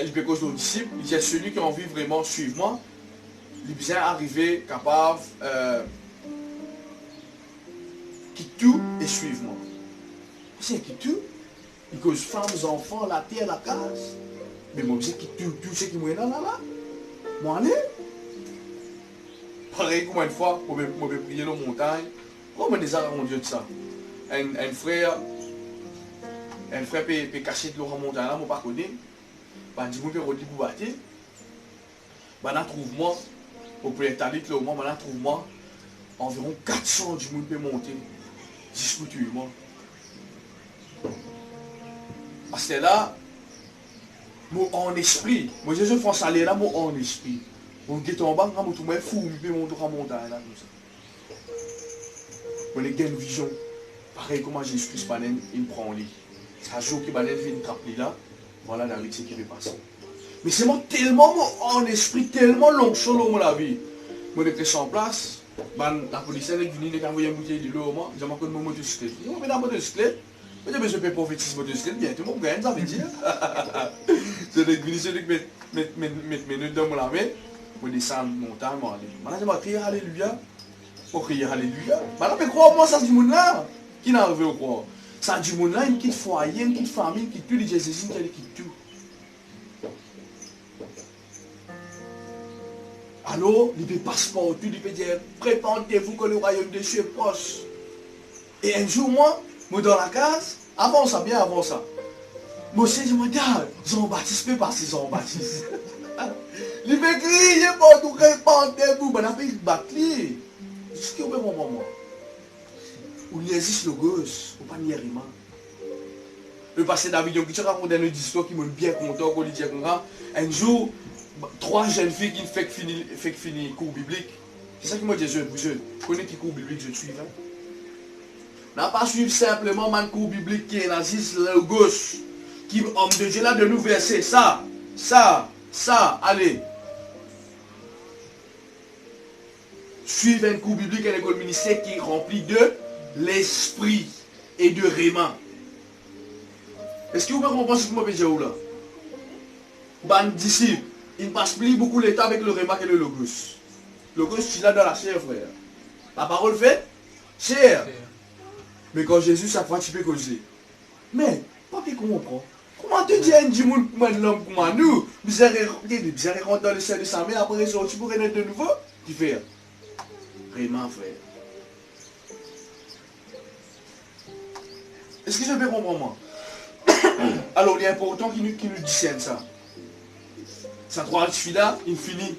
Il peut causer aux disciples, il dit celui qui a envie vraiment suivre moi, il est bien arrivé, capable, qui tout et suivre moi. C'est qui tout? Il cause femmes, enfants, la terre, la case. Mais moi, c'est qui tout ce qui m'a là. Moi, allez. Pareil, comme une fois, pour me prier dans la montagne, on m'a déjà rendu de ça. Un frère peut cacher de l'eau en montagne, là, moi, pas connu. Bah, dis-moi, peut redire pour battre. Bah, là, trouve-moi, pour établir le moment, là, trouve-moi, environ 400 du monde peut monter. Discutez-moi. Parce que là, moi en esprit, moi je suis français là, moi en esprit. Mon guet en bas, moi tout le monde fou, je peux monter en montagne là, comme ça. Moi j'ai une vision. Pareil comment Jésus-Christ, il prend lit. Ça joue qui va venir trapper là, voilà la réalité qui va passer. Mais c'est moi tellement en esprit, tellement long solo dans la vie. Moi j'étais en place, la police est venue, elle a envoyé une bouteille de l'eau, moi, j'ai manqué de mon motocyclette. Je vais dans la motocyclette. Mais je peux prophétiser motocyclette, bien tout le monde gagne, ça veut dire. C'est des venus, celui qui met mes nœuds dans la main, je descends montagne, je vais aller. Maintenant je vais crier Alléluia. Pour crier Alléluia. Maintenant, mais crois-moi, ça c'est du monde là. Qui n'a arrivé au croire? Ça du monde là, une quitte foyer, une quitte famille, une quitte tout, les Jésus, une quitte tout. Alors, il peut passer partout, il peut dire, préparez-vous que le royaume des cieux est proche. Et un jour, moi dans la case, avant ça, bien avant ça, moi aussi, je me dis, Jean-Baptiste peut passer Jean-Baptiste. Il peut crier partout, répandez-vous, mais après il bat lui. C'est ce qui est au même moment. Où il existe le gosse, ou pas n'y arriver. Le passé David, qui raconte une histoire qui m'a bien content, qu'on lui dit comme ça. Un jour, 3 jeunes filles qui fait finir cours biblique. C'est ça qui m'a dit, je connais qui cours biblique, je suis. N'a pas suivre simplement mon cours biblique qui est naziste, le gauche, qui homme de Dieu là de nous verser ça, allez. Suivre un cours biblique à l'école ministère qui est rempli de l'esprit et de réma. Est-ce que vous pouvez comprendre ce que je veux dire là? Ban disciple, il ne passe plus beaucoup de temps avec le réma et le logos. Le logos, tu l'as dans la chair, frère. La parole fait chair. Mais quand Jésus, ça fois tu peux causer. Mais, pas qu'il comprend. Comment te dire un dimanche pour l'homme comme nous? Vous avez rentré dans le ciel de sa mère, après tu pourrais naître de nouveau? Tu fais vraiment, frère. Est-ce que je peux comprendre moi? Alors, il est important qu'il nous discerne ça. Ça croit celui-là, il finit.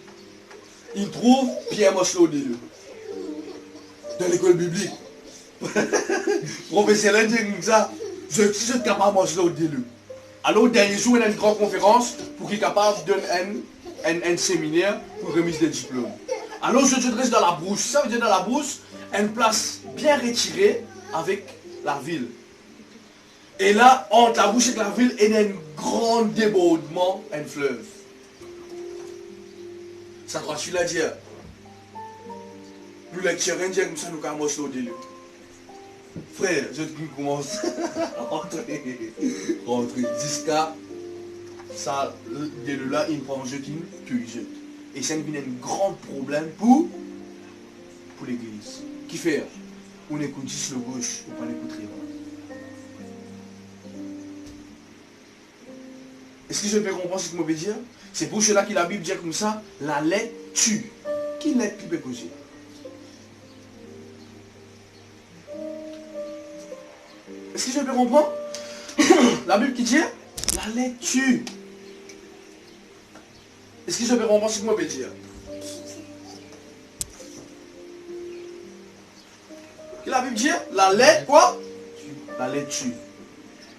Il trouve Pierre Moslo dans l'école biblique. Professeur dit comme ça, je suis capable de manger au alors, au dernier jour, il y a une grande conférence pour qu'il soit capable de donner un séminaire pour remise des diplômes. Alors, je te dresse dans la brousse. Ça veut dire dans la brousse, une place bien retirée avec la ville. Et là, entre la bouche et la ville, il y a un grand débordement, un fleuve. Ça doit celui-là dire. Nous lecturons comme ça, nous commençons au délire. Frère, je commence à rentrer jusqu'à ça, dès là, il prend un jeu qui me jette. Et ça devient un grand problème pour l'église. Qui fait? On écoute juste le gauche, on pas l'écouter. Est-ce que je peux comprendre ce que je veux dire? C'est pour cela que la Bible dit comme ça, la lettre tue. Qui lettre qui peut causer? Est-ce que je peux comprendre? La Bible qui dit, la lettre tue. Est-ce que je peux comprendre ce que je veux dire? La Bible dit, la lettre quoi? La lettre tue.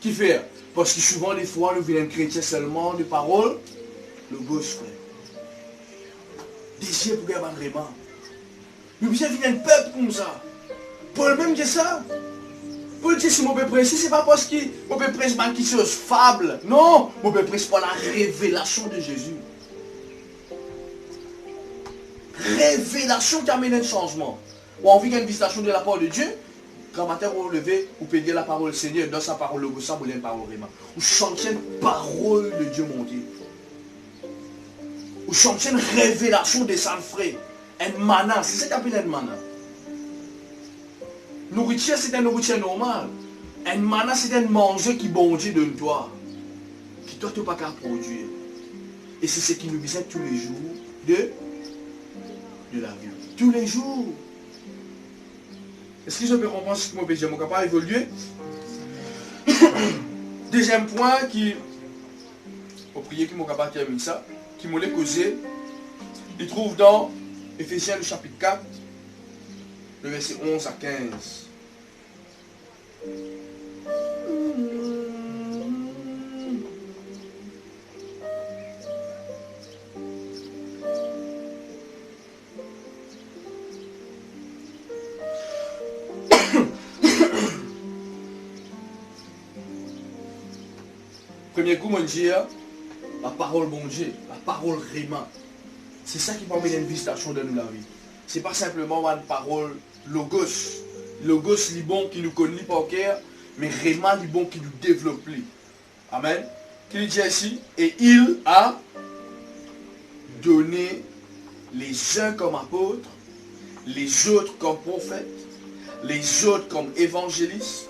Qui fait? Parce que souvent, des fois, nous venons chrétiens seulement de paroles, le gauche, frère. Désir pour gagner vraiment. Nous venons un peuple comme ça. Paul même dit ça. Pour dire si je peux prêcher, ce n'est pas parce que je peux prêcher quelque chose de fable. Non, je peux prêcher pour la révélation de Jésus. Révélation qui amène un changement. Ou envie d'une visitation de la parole de Dieu, quand matin vous levez, vous pédiez la parole du Seigneur, dans sa parole, le goût, vous une parole vraiment. Vous chantez une parole de Dieu mon Dieu. Vous chantez une révélation des saints frères. Un mana, c'est ce qu'on appelle un mana. Nourriture, c'est une nourriture normale. Un mana, c'est un manger qui bon Dieu donne toi. Qui toi, tu n'as pas qu'à produire. Et c'est ce qui nous visite tous les jours de la vie. Tous les jours. Est-ce que je peux comprendre ce que je suis capable d'évoluer? Deuxième point qui, au prier qui m'a capable de terminer ça, qui m'a causé, il trouve dans Éphésiens le chapitre 4, le verset 11 à 15. Premier coup, mon Dieu, la parole bon Dieu, la parole réma. C'est ça qui permet une visitation de nous la vie. Ce n'est pas simplement une parole logos. Logos, c'est bon qui nous connaît par cœur, mais réma, c'est bon qui nous développe. Amen. Qu'il dit ici, et il a donné les uns comme apôtres, les autres comme prophètes, les autres comme évangélistes,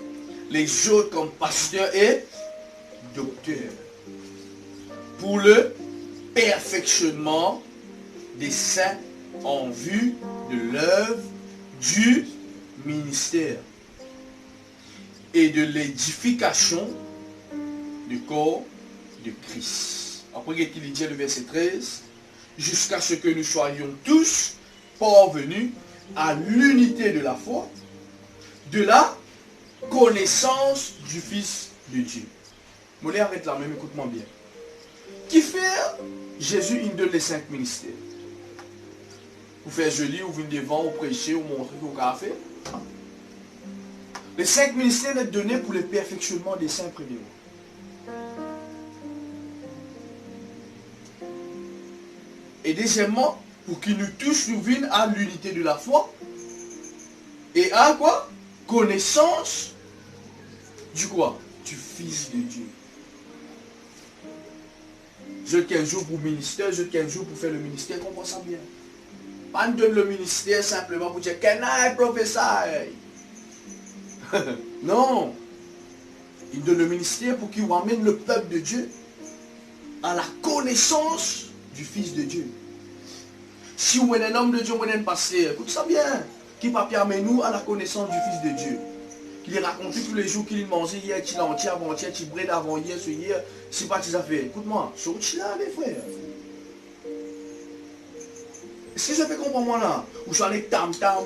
les autres comme pasteurs et docteurs, pour le perfectionnement des saints en vue de l'œuvre du ministère et de l'édification du corps de Christ. Après qu'il dit le verset 13, jusqu'à ce que nous soyons tous parvenus à l'unité de la foi, de la connaissance du Fils de Dieu. Je vais arrêter là même, écoute-moi bien. Qui fait Jésus, il donne les 5 ministères. Vous faites joli, vous venez devant, vous prêchez, vous montrez ce que vous avez fait. Les 5 ministères sont donnés pour le perfectionnement des saints premiers. Et deuxièmement, pour qu'ils nous tous nous viennent à l'unité de la foi. Et à quoi? Connaissance du quoi? Du Fils de Dieu. Je 15 jours pour ministère, je 15 jours pour faire le ministère, comprends ça bien. Pas nous donne le ministère simplement pour dire qu'un professeur. Non. Il donne le ministère pour qu'il amène le peuple de Dieu à la connaissance du Fils de Dieu. Si vous êtes un homme de Dieu, vous êtes un pasteur, écoute ça bien. Qui va permettre nous à la connaissance du Fils de Dieu. Qu'il est raconté tous les jours qu'il mangeait hier, qu'il entier, avant-hier, qu'il brûle avant hier, ce hier, c'est pas tes affaires. Écoute-moi, sorti là, mes frères. Est-ce que je fais comprendre moi là? Ou je suis tam-tam,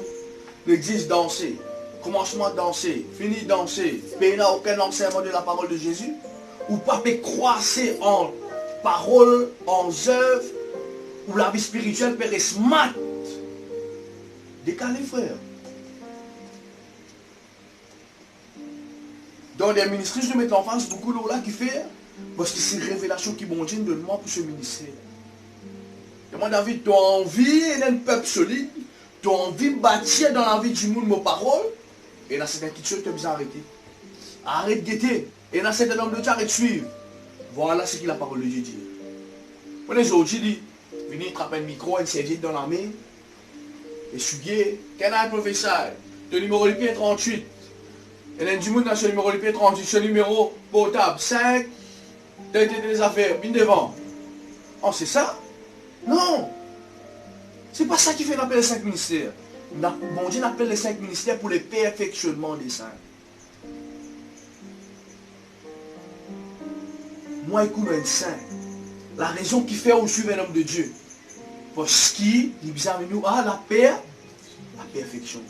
l'église danser, commencement de danser, fini de danser, mais il n'y a aucun enseignement de la parole de Jésus? Ou pas peut croiser en parole, en œuvre, ou la vie spirituelle peut rester mat. Décalé, frère. Dans les ministères, je mets en face beaucoup de là qui fait, parce que c'est une révélation qui bon Dieu donne moi pour ce ministère. Et moi, David, tu as envie d'un peuple solide, tu as envie de bâtir dans la vie du monde mes paroles, et là, c'est un petit chose que tu as besoin d'arrêter. Arrête de guetter. Et là, c'est un homme de Dieu, arrête de suivre. Voilà ce que la parole de Dieu dit. Moi, les autres, je dis, venez attraper un micro, un serviette dans la main, essuyer, quel est le professeur? Le numéro de pied 38. Et là, du monde dans ce numéro de pied 38, ce numéro portable 5, des affaires, bien devant. Oh, c'est ça? Non! C'est pas ça qui fait l'appel des 5 ministères. Bon Dieu appelle les 5 ministères pour le perfectionnement des saints. Moi, écoute, un saint. La raison qui fait où suivre un homme de Dieu. Parce qu'il dit à nous, ah, la perfection.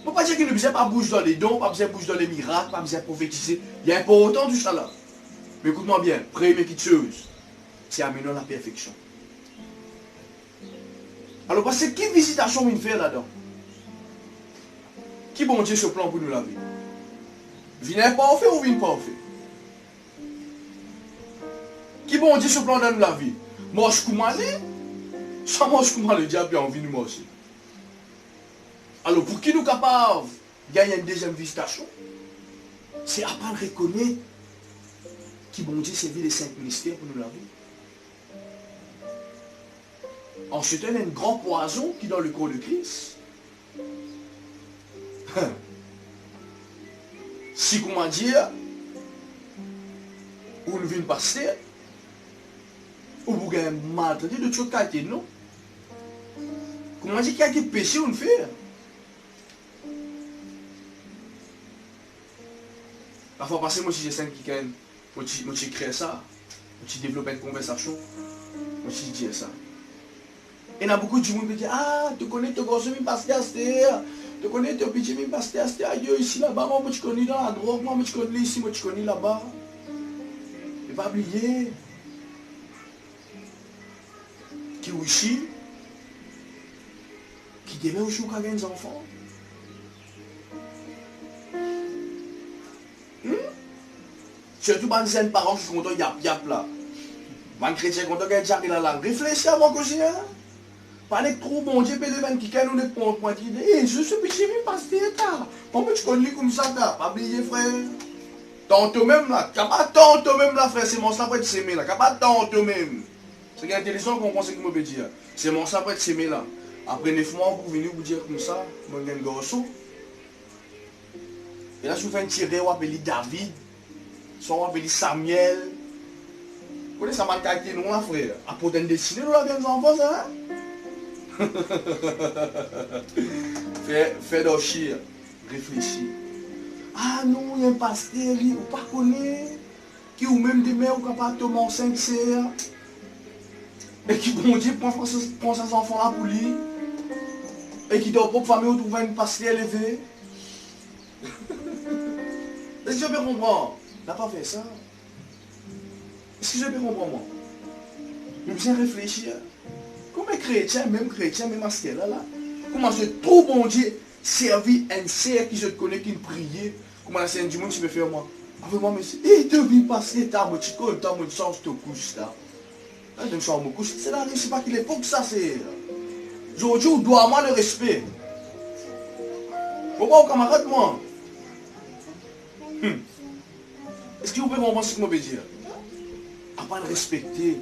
Il ne faut pas dire qu'il ne besoin pas bouger dans les dons, pas besoin de bouger dans les miracles, pas besoin de prophétiser. Il y a un peu autant du ça là. Mais écoute-moi bien, première petite chose, c'est amener la perfection. Alors, parce que quelle visitation il fait là-dedans? Qui bon Dieu ce plan pour nous laver? Vient parfait ou vient parfait? Qui bon Dieu ce plan dans nous laver? Marche comme aller? Sans marche comme le diable a envie de nous marcher. Alors pour qui nous capables de gagner une deuxième visitation? C'est apprendre à reconnaître qui bon Dieu servit les 5 ministères pour nous laver. Ensuite, il y a un grand poison qui est dans le corps de Christ. Si, comment dire, ou nous venons passer, ou vous avez maltraité de tout côté, non? Comment dire qu'il y a des péchés ou nous fait? Parfois, parce que moi, si j'ai 5 qui gagnent, moi, je crée ça, je développe une conversation, moi, je dis ça. Et il y a beaucoup de gens qui disent, ah, tu connais ton garçon, mi pasteur, tu connais ton petit, mi pasteur, aïe, ici, là-bas, moi, tu connais dans la drogue, moi, tu connais ici, moi, tu connais là-bas. Et pas oublier, qui est ici, qui demain aussi, qui a des enfants. Surtout quand les parents qui sont contents, yap là. Les chrétiens contents qu'ils ont la langue. Réfléchis à mon cousin. Pas de trop bon Dieu, mais qui nous ne prend point d'idée. Eh, je suis petit, mais pas ça. Comment tu connais comme ça, t'as pas oublié, frère. Tantôt même là. T'as pas tantôt même là, frère. C'est mon sapin de s'aimer là. T'as pas tantôt même. C'est qu'il y a intelligent qu'on pense que je peux dire. C'est mon sapin de s'aimer là. Après 9 mois, vous venez vous dire comme ça, moi j'ai un garçon. Et là, je vous fais un tiré, on appelle David. Soit on appelle Samuel. Vous connaissez ça, ma qualité, non, frère? Après, on dessiner, nous, là, bien, enfants, ça, hein? Fais d'orchir, réfléchis. Ah non, il y a un pasteur, il ne pas connaître, qui ou même des mères, ou capable de tomber 5 serres. Et qui, bon Dieu, prend ses enfants là pour lui. Et qui, dans propre famille, trouve un pasteur élevé. Est-ce que je peux comprendre? Il n'a pas fait ça. Est-ce que je peux comprendre, moi? Je viens réfléchir. Comment chrétien, même masqué là, comment je trouve bon Dieu servir un serre qui je connais, qui me priait. Comment la scène du monde, tu peux faire moi? Avec moi, monsieur, et tu vis passer, t'as mon chico, t'as mon change de couche là. Là, je me change de couche. C'est là, je ne sais pas qu'il est pour que ça, c'est. Aujourd'hui, on doit avoir le respect. Pourquoi, camarade, moi? Est-ce que vous pouvez comprendre ce que je veux dire? Après de respecter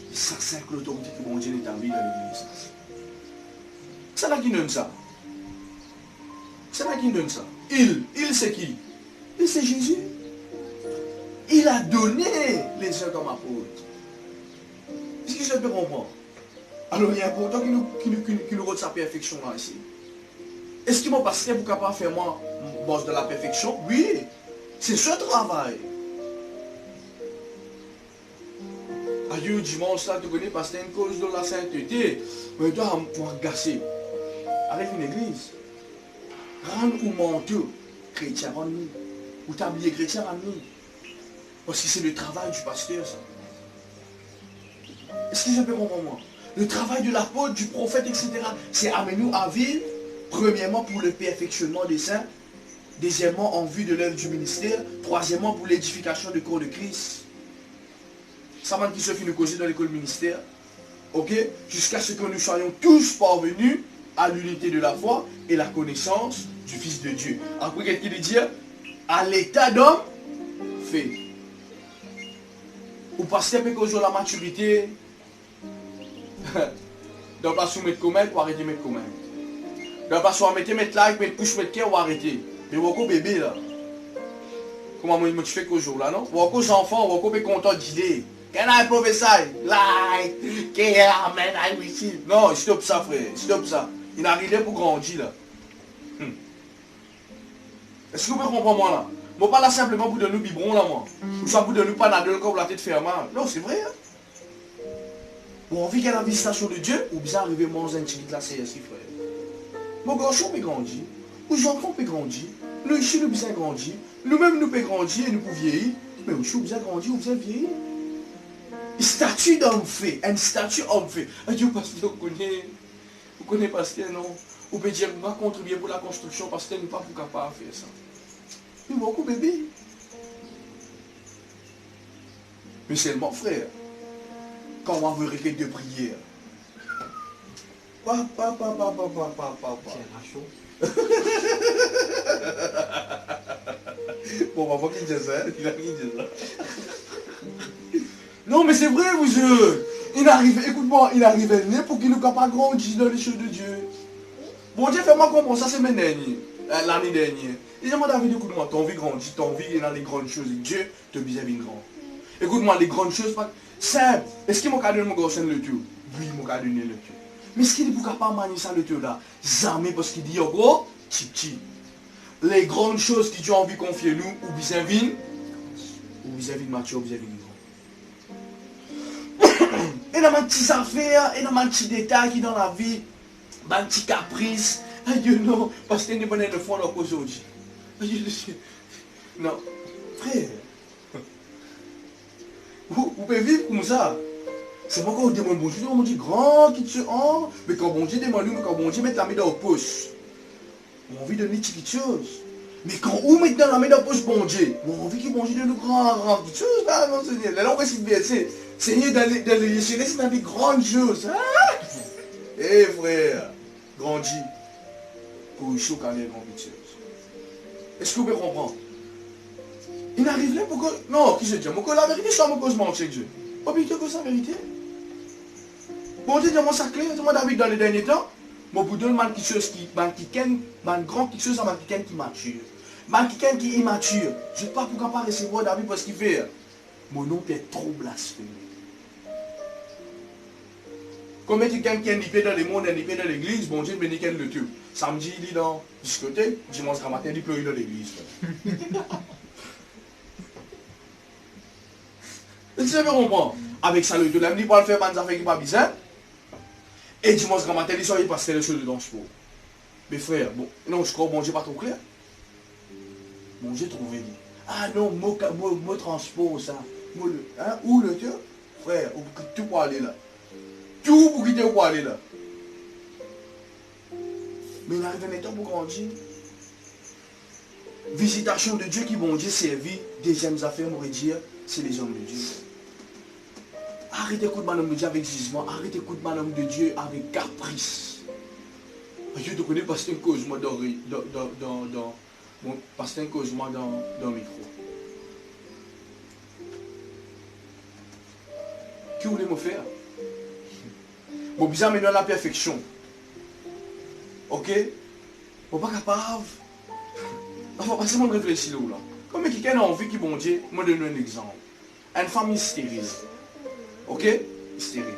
les 105 l'autorité que mon Dieu est établi dans l'église. C'est là qui donne ça. C'est là qui donne ça. Il c'est qui? Il c'est Jésus. Il a donné les gens comme apôtres. Est-ce que je peux comprendre? Alors il est important qu'il nous rende sa perfection là ici. Est-ce que mon pasteur vous capable de faire moi boss de la perfection? Oui. C'est ce travail. Aïe, dimanche là, tu connais, parce que c'est une cause de la sainteté. Mais tu dois m'agacer. Avec une église. Rendre ou menteur, chrétien en nous. Ou tablier chrétien en nous. Parce que c'est le travail du pasteur, ça. Est-ce que je peux comprendre moi? Le travail de l'apôtre, du prophète, etc. C'est amener nous à vivre, premièrement pour le perfectionnement des saints. Deuxièmement, en vue de l'œuvre du ministère. Troisièmement, pour l'édification du corps de Christ. Ça va qui se finit causer dans l'école ministère. Ok? Jusqu'à ce que nous soyons tous parvenus à l'unité de la foi et la connaissance du Fils de Dieu. Après, qu'est-ce qu'il dit? À l'état d'homme fait. Ou passer avec la maturité. Donc, pas soumettre comment, ou arrêter de mettre comment. Donc, pas soumettre mettre like, mettre push, mettre cœur, ou arrêter. Mais vous avez bébé là. Comment moi tu fais qu'au jour là, non? Vous avez des enfants, vous avez content d'idée. Can I prophesy? Like, care, man, I receive. Non, stop ça, frère. Stop ça. Il n'a rien pour grandir là. Est-ce que vous pouvez comprendre moi là? Moi pas là simplement pour donner biberon là, moi. Ou soit pour donner panadol comme la tête fermée. Non, c'est vrai. Hein? Bon, on vit qu'il y a la visitation de Dieu, ou bien arriver moi dans un petit là, c'est frère. Mon garçon peut grandir. Ou enfants peut grandir. Nous ici nous bien grandir. Nous-mêmes nous pouvons grandir et nous pouvons vieillir. Mais aussi nous bien grandir, nous bien vieillir. Une statue d'homme fait. Une statue homme fait. Adieu pasteur, vous connaissez pasteur, non? Ou peut dire, on va contribuer pour la construction parce que nous pas capable de faire ça. Mais beaucoup bébé. Mais seulement frère, quand on va vérifier de prière. Papa. Bon, papa qui dit ça, il a qui dit ça. Non, mais c'est vrai, vous jeunes. Il arrive, écoute-moi, il arrive né pour qu'il ne soit pas grandi dans les choses de Dieu. Bon Dieu, fais-moi comprendre, ça c'est l'année dernière. Et dis-moi David, écoute-moi, ton vie grandit, ton vie est dans les grandes choses. Et Dieu te bise bien grand. Écoute-moi, les grandes choses, simple. Est-ce qu'il m'a donné mon garçon le tout? Oui, il m'a donné le tout. Mais est-ce qu'il ne peut pas manier ça le tout là? Jamais parce qu'il dit, oh, tip. Les grandes choses que Dieu a envie de confier nous, ou vis-à-vis de Mathieu, ou vis-à-vis de nous. Et dans mes petites affaires, et dans mes petits détails qui dans la vie, mes petits caprices, aïe non, parce que nous venons de fond aujourd'hui. Non, frère, vous pouvez vivre comme ça. C'est pas quand on demande bonjour, on dit grand qui te en, mais quand bon Dieu demande nous, quand bon Dieu met la main dans la poche, on a envie de donner quelque chose. Mais quand on met dans la main dans la poche bon Dieu, on a envie qu'il bon Dieu de nous grand quelque chose là, non Seigneur. Là on va s'y verser. Seigneur dans les c'est dans des grandes choses. Eh frère, grandis pour y choquer les grandes choses. Est-ce que vous pouvez comprendre? Il n'arrive là pour que... Non, qui se dit? Moi, la vérité, je suis à mon cause, mon Dieu. Pas bien que ça, la vérité. Bon Dieu, dis-moi ça clair, dis-moi David, dans les derniers temps, mon boudin, man quelque chose qui... Man grand quelque chose, man qui mature. Man qui est immature. Je ne sais pas pourquoi pas recevoir David parce qu'il fait. Mon nom est trop blasphémé. Combien quelqu'un qui est nippé dans le monde, nippé dans l'église, bon Dieu, béni le tue. Samedi, il est dans discothèque, dimanche matin, il pleut dans l'église. Tu sais, comprendre. Avec ça, le tout, il dit, pour le faire, man, ça fait qu'il pas bizarre. Et dimanche matin, il sort, il passe les choses de danse pour. Mais frère, bon, non, je crois, bon Dieu, pas trop clair. Bon Dieu, trouvé. Ah non, mot transport, ça. Hein, où le Dieu? Frère, tout pour aller là. Tout pour quitter pour aller là. Mais il arrive un temps pour grandir. Visitation de Dieu qui, bon Dieu, servit. Deuxième affaire, on va dire, c'est les hommes de Dieu. Arrêtez d'écouter madame de Dieu avec jugement. Arrêtez d'écouter madame de Dieu avec caprice. Je te connais parce que c'est un cause moi dans parce que c'est un cause moi dans le micro. Qui voulez me faire? Bon, bizarre, mais dans la perfection. Ok? Bon, pas capable. Enfin, pas seulement réfléchir là. Comme quelqu'un a envie qui, bon Dieu, moi donne un exemple. Une femme stérile. Ok? Stérile.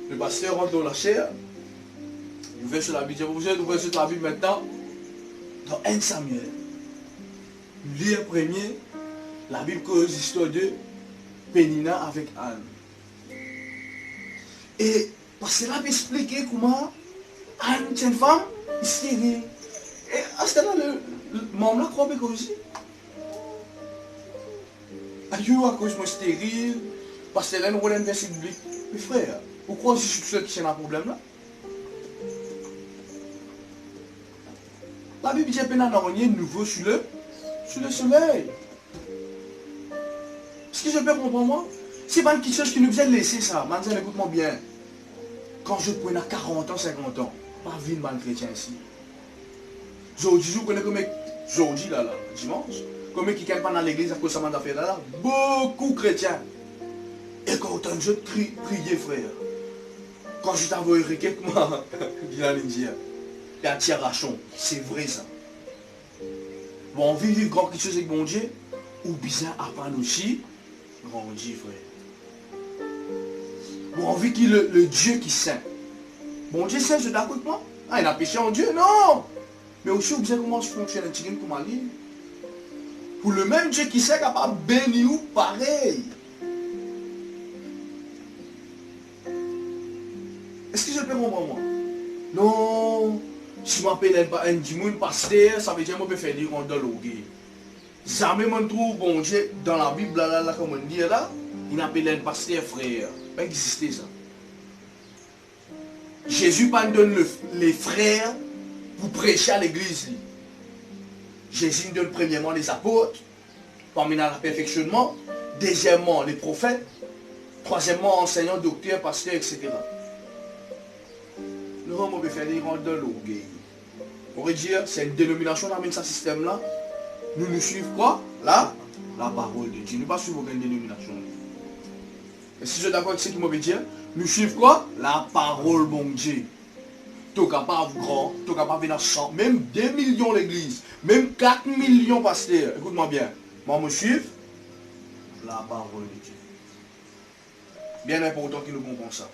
Le pasteur rentre dans la chair. Il ouvre sur la Bible. Vous êtes ouvert sur la Bible maintenant. Dans 1 Samuel. Lire premier. La Bible cause l'histoire de Pénina avec Anne. Et parce que là, il expliquer comment Anne, c'est une femme stérile. Et à ce temps-là, le membre là croit que aussi. Aïe, à cause de moi stérile, parce que là, nous avons un verset biblique. Mais frère, pourquoi je suis sûr que c'est un problème là? La Bible dit qu'il n'y a rien de nouveau sur le soleil. Est-ce que je peux comprendre moi? C'est pas une chose qui nous a laissé ça. Maintenant, écoute-moi bien. Quand je prends 40 ans, 50 ans, pas vie de mal chrétien ici. Aujourd'hui, je connais comme aujourd'hui, là, dimanche, comme qui quelqu'un dans l'église à cause de ça fait là, beaucoup de chrétiens. Et quand on je prier, frère, quand je t'envoie quelqu'un, il y a l'Indien, et un tirachon, c'est vrai ça. Bon, on vit grand quelque chose avec bon Dieu, ou bizarre à part aussi, grandit, frère. Bon, on vit qu'il le Dieu qui saint. Bon Dieu saint, je suis d'accord avec moi. Ah, il a péché en Dieu, non. Mais aussi, vous savez comment je fonctionne un petit peu pour ma vie. Pour le même Dieu qui sait capable de bénir ou pareil. Est-ce que je peux comprendre moi? Non. Si je m'appelle un dimoun pasteur, ça veut dire que je peux faire des rondes de l'ogué. Jamais je trouve bon Dieu dans la Bible, là, comme on dit là, il appelle un pasteur frère. Pas exister ça. Jésus pas nous donne les frères pour prêcher à l'église. Jésus nous donne premièrement les apôtres, parmi le perfectionnement, deuxièmement les prophètes, troisièmement enseignants, docteurs, pasteurs, etc. Nous on peut faire des rangs de l'eau. On pourrait dire, c'est une dénomination dans ce système-là. Nous suivons quoi? Là, la parole de Dieu. Nous ne pas suivre aucune dénomination. Et si je suis d'accord avec ce qu'il m'a dire, nous suivons quoi? La parole bon Dieu. Tout capable grand, tout capable venir 100, même 2 millions l'église, même 4 millions pasteurs. Écoute-moi bien. Moi, je suis la parole de Dieu. Bien important qu'il nous comprenne ça.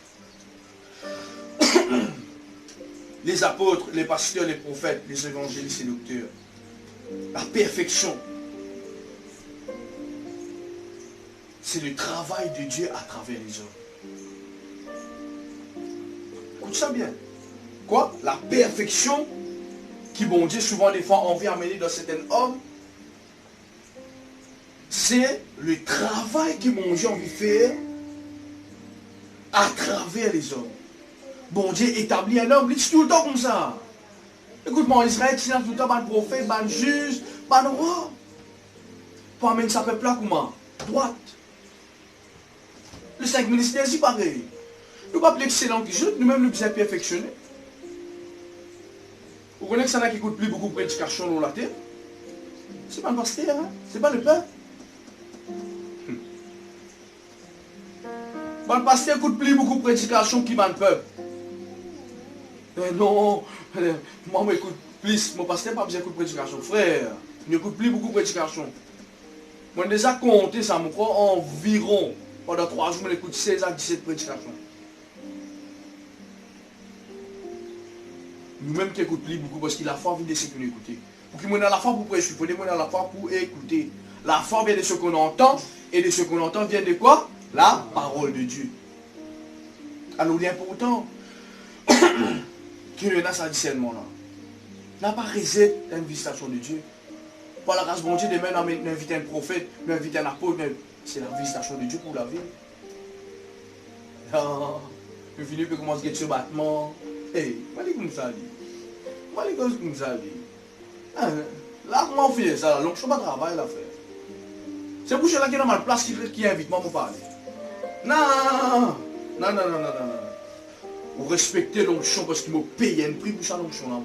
Les apôtres, les pasteurs, les prophètes, les évangélistes et les docteurs. La perfection. C'est le travail de Dieu à travers les hommes. Écoute ça bien. Quoi? La perfection qui, bon Dieu, souvent des fois envie d'amener dans certains hommes, c'est le travail que mon Dieu a envie de faire à travers les hommes. Bon Dieu établit un homme, il dit tout le temps comme ça. Écoute-moi, en Israël, il y a tout le temps un prophète, un juge, un roi. Pour amener sa peuple là, comment? Droite. Le 5 ministères, c'est pareil. Nous ne sommes pas excellents qui jouent, nous-mêmes nous sommes perfectionnés. Vous connaissez que ça n'a qui écoute plus beaucoup de prédication dans la terre? C'est pas le pasteur, hein? C'est pas le peuple. Bon, le pasteur écoute plus beaucoup de prédication qui va le peuple. Non, moi j'écoute plus, mon pasteur n'a pas besoin de prédication. Frère, il n'écoute plus beaucoup de prédication. Moi j'ai déjà compté ça, mon crois, environ, pendant 3 jours, je écoute 16 à 17 prédications. Nous-mêmes qui écoutons plus beaucoup parce qu'il a la foi vient de ce qu'on écoute. Pour qu'il y ait la foi pour prêcher, il faut qu'il y ait la foi pour écouter. La foi vient de ce qu'on entend, et de ce qu'on entend vient de quoi? La parole de Dieu. Alors il est important qu'il y ait ce discernement-là. N'a pas réservé une visitation de Dieu. Par la grâce de Dieu, demain, on invite un prophète, on invite un apôtre, c'est la visitation de Dieu pour la vie. Le fini peut commencer à ce battement. Hey, je dis comme ça. Je dis comme ça. Là, comment on fait ça? Donc, je ne fais pas de travail à faire. C'est pour cela qu'il y a une place qui invite moi pour parler. Non. Vous respectez l'onction parce qu'il m'a payé un prix pour ça l'onction là.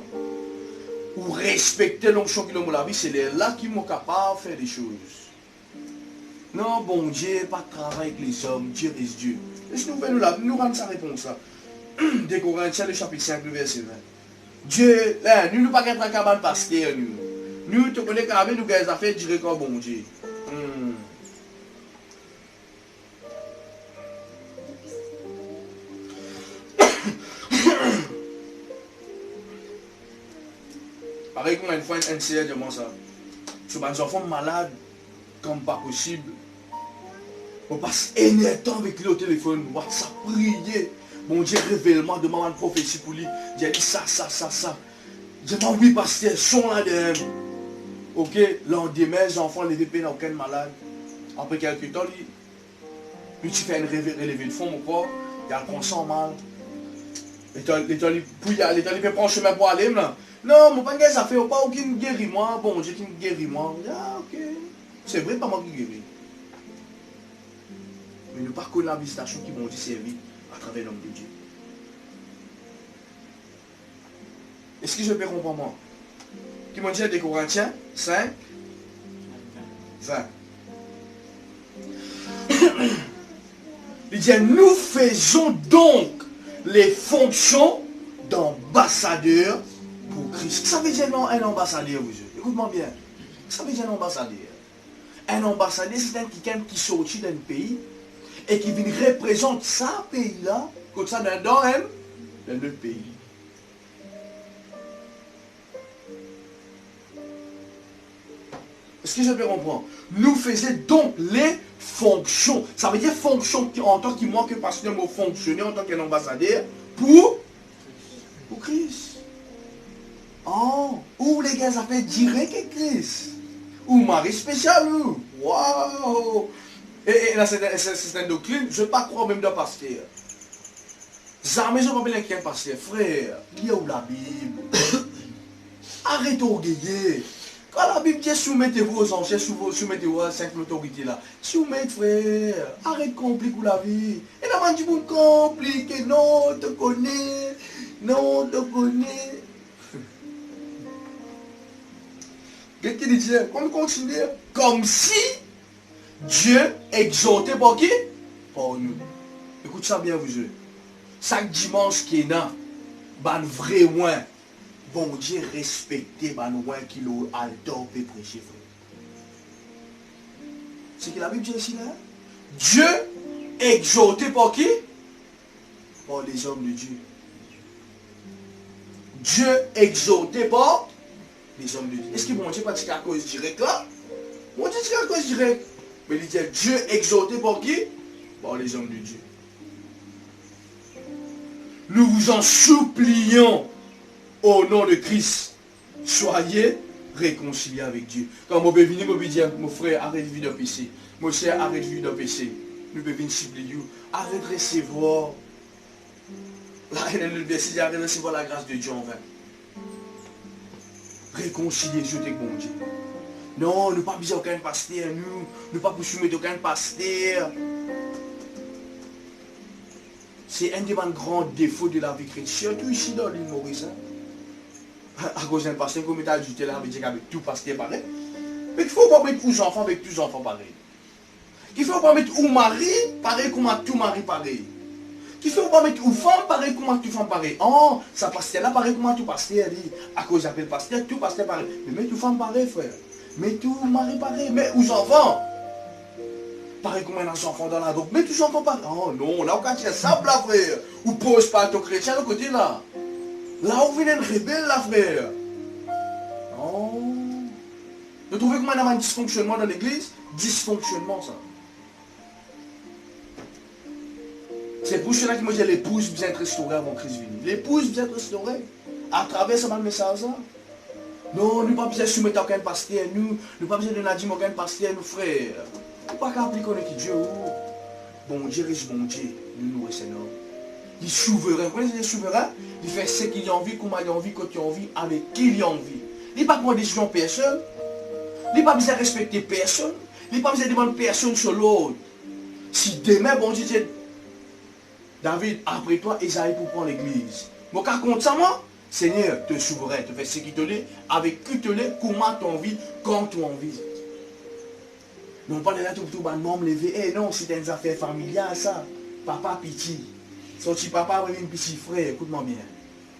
Vous respectez l'onction qui est dans la vie, c'est là qui m'ont capable de faire des choses. Non, bon Dieu, pas de travail avec les hommes, Dieu reste Dieu. Laisse-nous nous rendre sa réponse là. Des Corinthiens, le chapitre 5, le verset 20. Dieu, là, nous ne pas qu'être un cabane pasteur, nous. Nous, te connaissons quand même, nous, les affaires, dire comme bon Dieu. Pareil comme une fois, un NCR demande ça. Sur des enfants malades, comme pas possible. On passe énormément de temps avec lui au téléphone, WhatsApp, prier. Bon Dieu, révèlement, demande une prophétie pour lui. Dieu dit ça. Je dis, oui, pasteur, sont là de ok, lendemain, les enfants levés pas aucun malade. Après quelques temps, lui tu fais une relevée de fond, mon corps, il y a le consent mal. L'état peut prendre chemin pour aller, là. Non, mon père, ça fait pas aucune guérit moi. Bon Dieu qui me guérit moi. Ah, ok. C'est vrai, pas moi qui guérit. Mais nous pas connaître la visitation qui m'ont dit servir à travers l'homme de Dieu. Est-ce que je peux comprendre moi? Qui m'ont dit des Corinthiens 5, 20. Il dit, nous faisons donc les fonctions d'ambassadeurs pour Christ. Ça veut dire non, un ambassadeur, vous écoutez-moi bien. Ça veut dire un ambassadeur. Un ambassadeur, c'est quelqu'un qui sortit d'un pays et qui vient représenter ça pays-là, comme ça dans un autre pays. Est-ce que je peux comprendre? Nous faisons donc les fonctions. Ça veut dire fonction en tant que moi que pasteur mot fonctionner en tant qu'ambassadeur pour Christ. Oh, ou les gars ça fait direct que Christ. Ou Marie spécial ou. Waouh! Et là c'est une doctrine, je ne veux pas croire même d'un pasteur. Jamais je ne vais pas quelqu'un pasteur. Frère, il y a où la Bible? Arrête d'orgueiller. Quand la Bible dit soumettez-vous aux anciens, soumettez-vous à cette autorité là. Soumettez, frère. Arrête de compliquer la vie. Et là, on dit vous compliquer. Non, on te connaît. Non, on te connaît. Qu'est-ce qu'il dit? Comme continue. Comme si Dieu exhortait par qui? Par nous. Écoute ça bien, vous yeux. Chaque dimanche qui est là, ban vrai ouin. Bon Dieu respecter ban ouin qui l'ont adore et prêcher. C'est que la Bible dit ici là. Dieu exhorté par qui? Par les hommes de Dieu. Dieu exhorté par les hommes de Dieu. Est-ce que bon Dieu pas dit à cause direct là? Bon Dieu dit à cause direct. Mais il dit Dieu exhorté par qui? Par les hommes de Dieu. Nous vous en supplions au nom de Christ. Soyez réconciliés avec Dieu. Quand je vais venir, je vais dire, mon frère, arrête de vivre de péché. Mon cher, arrête de vivre de péché. Nous devons venir supplier. Arrête de recevoir. Arrête de recevoir la grâce de Dieu en vain. Réconcilier Dieu avec bon Dieu. Non, nous ne pas besoin aucun pasteur, nous ne pas soumettre aucun pasteur. C'est un des grands défauts de la vie chrétienne, surtout ici dans l'île Maurice. À cause d'un pasteur, comme il a ajouté là, avec tout pasteur pareil. Mais il ne faut pas mettre aux enfants avec tous les enfants pareil. Il ne faut pas mettre aux maris pareil comme à tout mari pareil. Il ne faut pas mettre aux femmes pareil comme à tout femme pareil. Oh, ça pasteur là pareil comme à tout pasteur. À cause j'appelle pasteur, tout pasteur pareil. Mais mettre aux femmes pareil, frère. Mais tout mari pareil. Mais aux enfants. Pareil comme un enfant dans la dope. Mais tous les enfants pareil. Oh non, là on tient ça là, frère. Ou pose pas ton chrétien de côté là. Là où vient un rebelle là, frère. Oh. Vous trouvez comment il y a un dysfonctionnement dans l'église? Dysfonctionnement ça. C'est pour cela qu'il me dit l'épouse bien être restaurée avant Christ venu. L'épouse bien être restaurée. À travers ce message là. Non, nous ne pas besoin de soumettre aucun pasteur, nous ne pas besoin de Nadim aucun pasteur, nous frères. Nous pas qu'à appliquer avec Dieu. Bon Dieu reste bon Dieu. Nous Seigneur. Il est souverain. Quand il est souverain, il fait ce qu'il a envie, comment il a envie, quand il a envie, avec qui il a envie. Il n'est pas prendre décision personne. Il n'est pas besoin de respecter personne. Il n'est pas besoin de demander personne sur l'autre. Si demain, bon Dieu dit, David, après toi, Esaïe pour prendre l'église. Mon cas compte ça, moi, Seigneur, tu es souverain, tu fais ce qui te l'est, avec qui te l'est, comment tu as envie, quand tu as envie. Non pas de là tout le monde levé. Eh non, c'est une affaire familiale ça. Papa pitié. Sorti papa avec un petit frère, écoute-moi bien.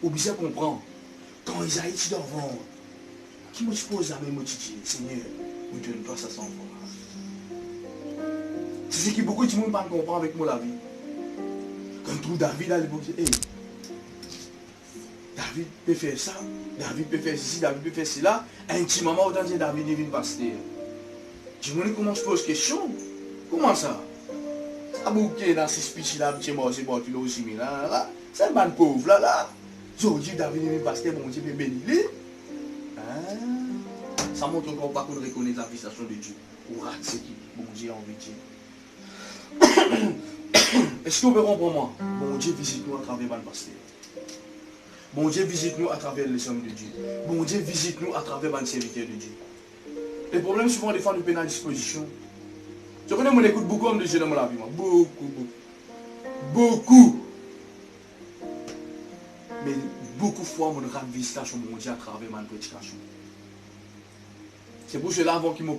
Ou bien comprendre. Quand Isaïe dit devant, qui me pose la même moitié, Seigneur, nous te donne ça sans foi. C'est ce que beaucoup de monde ne comprennent avec moi la vie. Quand on trouve David à l'époque, hey, David peut faire ça, David peut faire ceci, David peut faire cela. Intimement, autant dire David devient pasteur. Je me dis comment je pose question. Comment ça? Ça bouquet dans ces speeches là, c'est mort, c'est bon, tu l'as aussi mis là. C'est un man pauvre là. Je dis David devient pasteur, mon Dieu, mais béni. Ça montre encore pas qu'on reconnaît la visitation de Dieu. Ou rate ce qui, mon Dieu, a envie de dire. Est-ce que vous pouvez comprendre moi? Mon Dieu visite-nous à travers le pasteur. Mon Dieu visite-nous à travers les hommes de Dieu. Mon Dieu visite-nous à travers les serviteurs de Dieu. Les problèmes souvent des fois nous peuvent à disposition. Je connais, moi écoute beaucoup de Dieu dans ma vie. Beaucoup. Mais beaucoup de fois, je rate visitation de mon Dieu à travers ma prédication. C'est pour cela, avant qu'il m'ait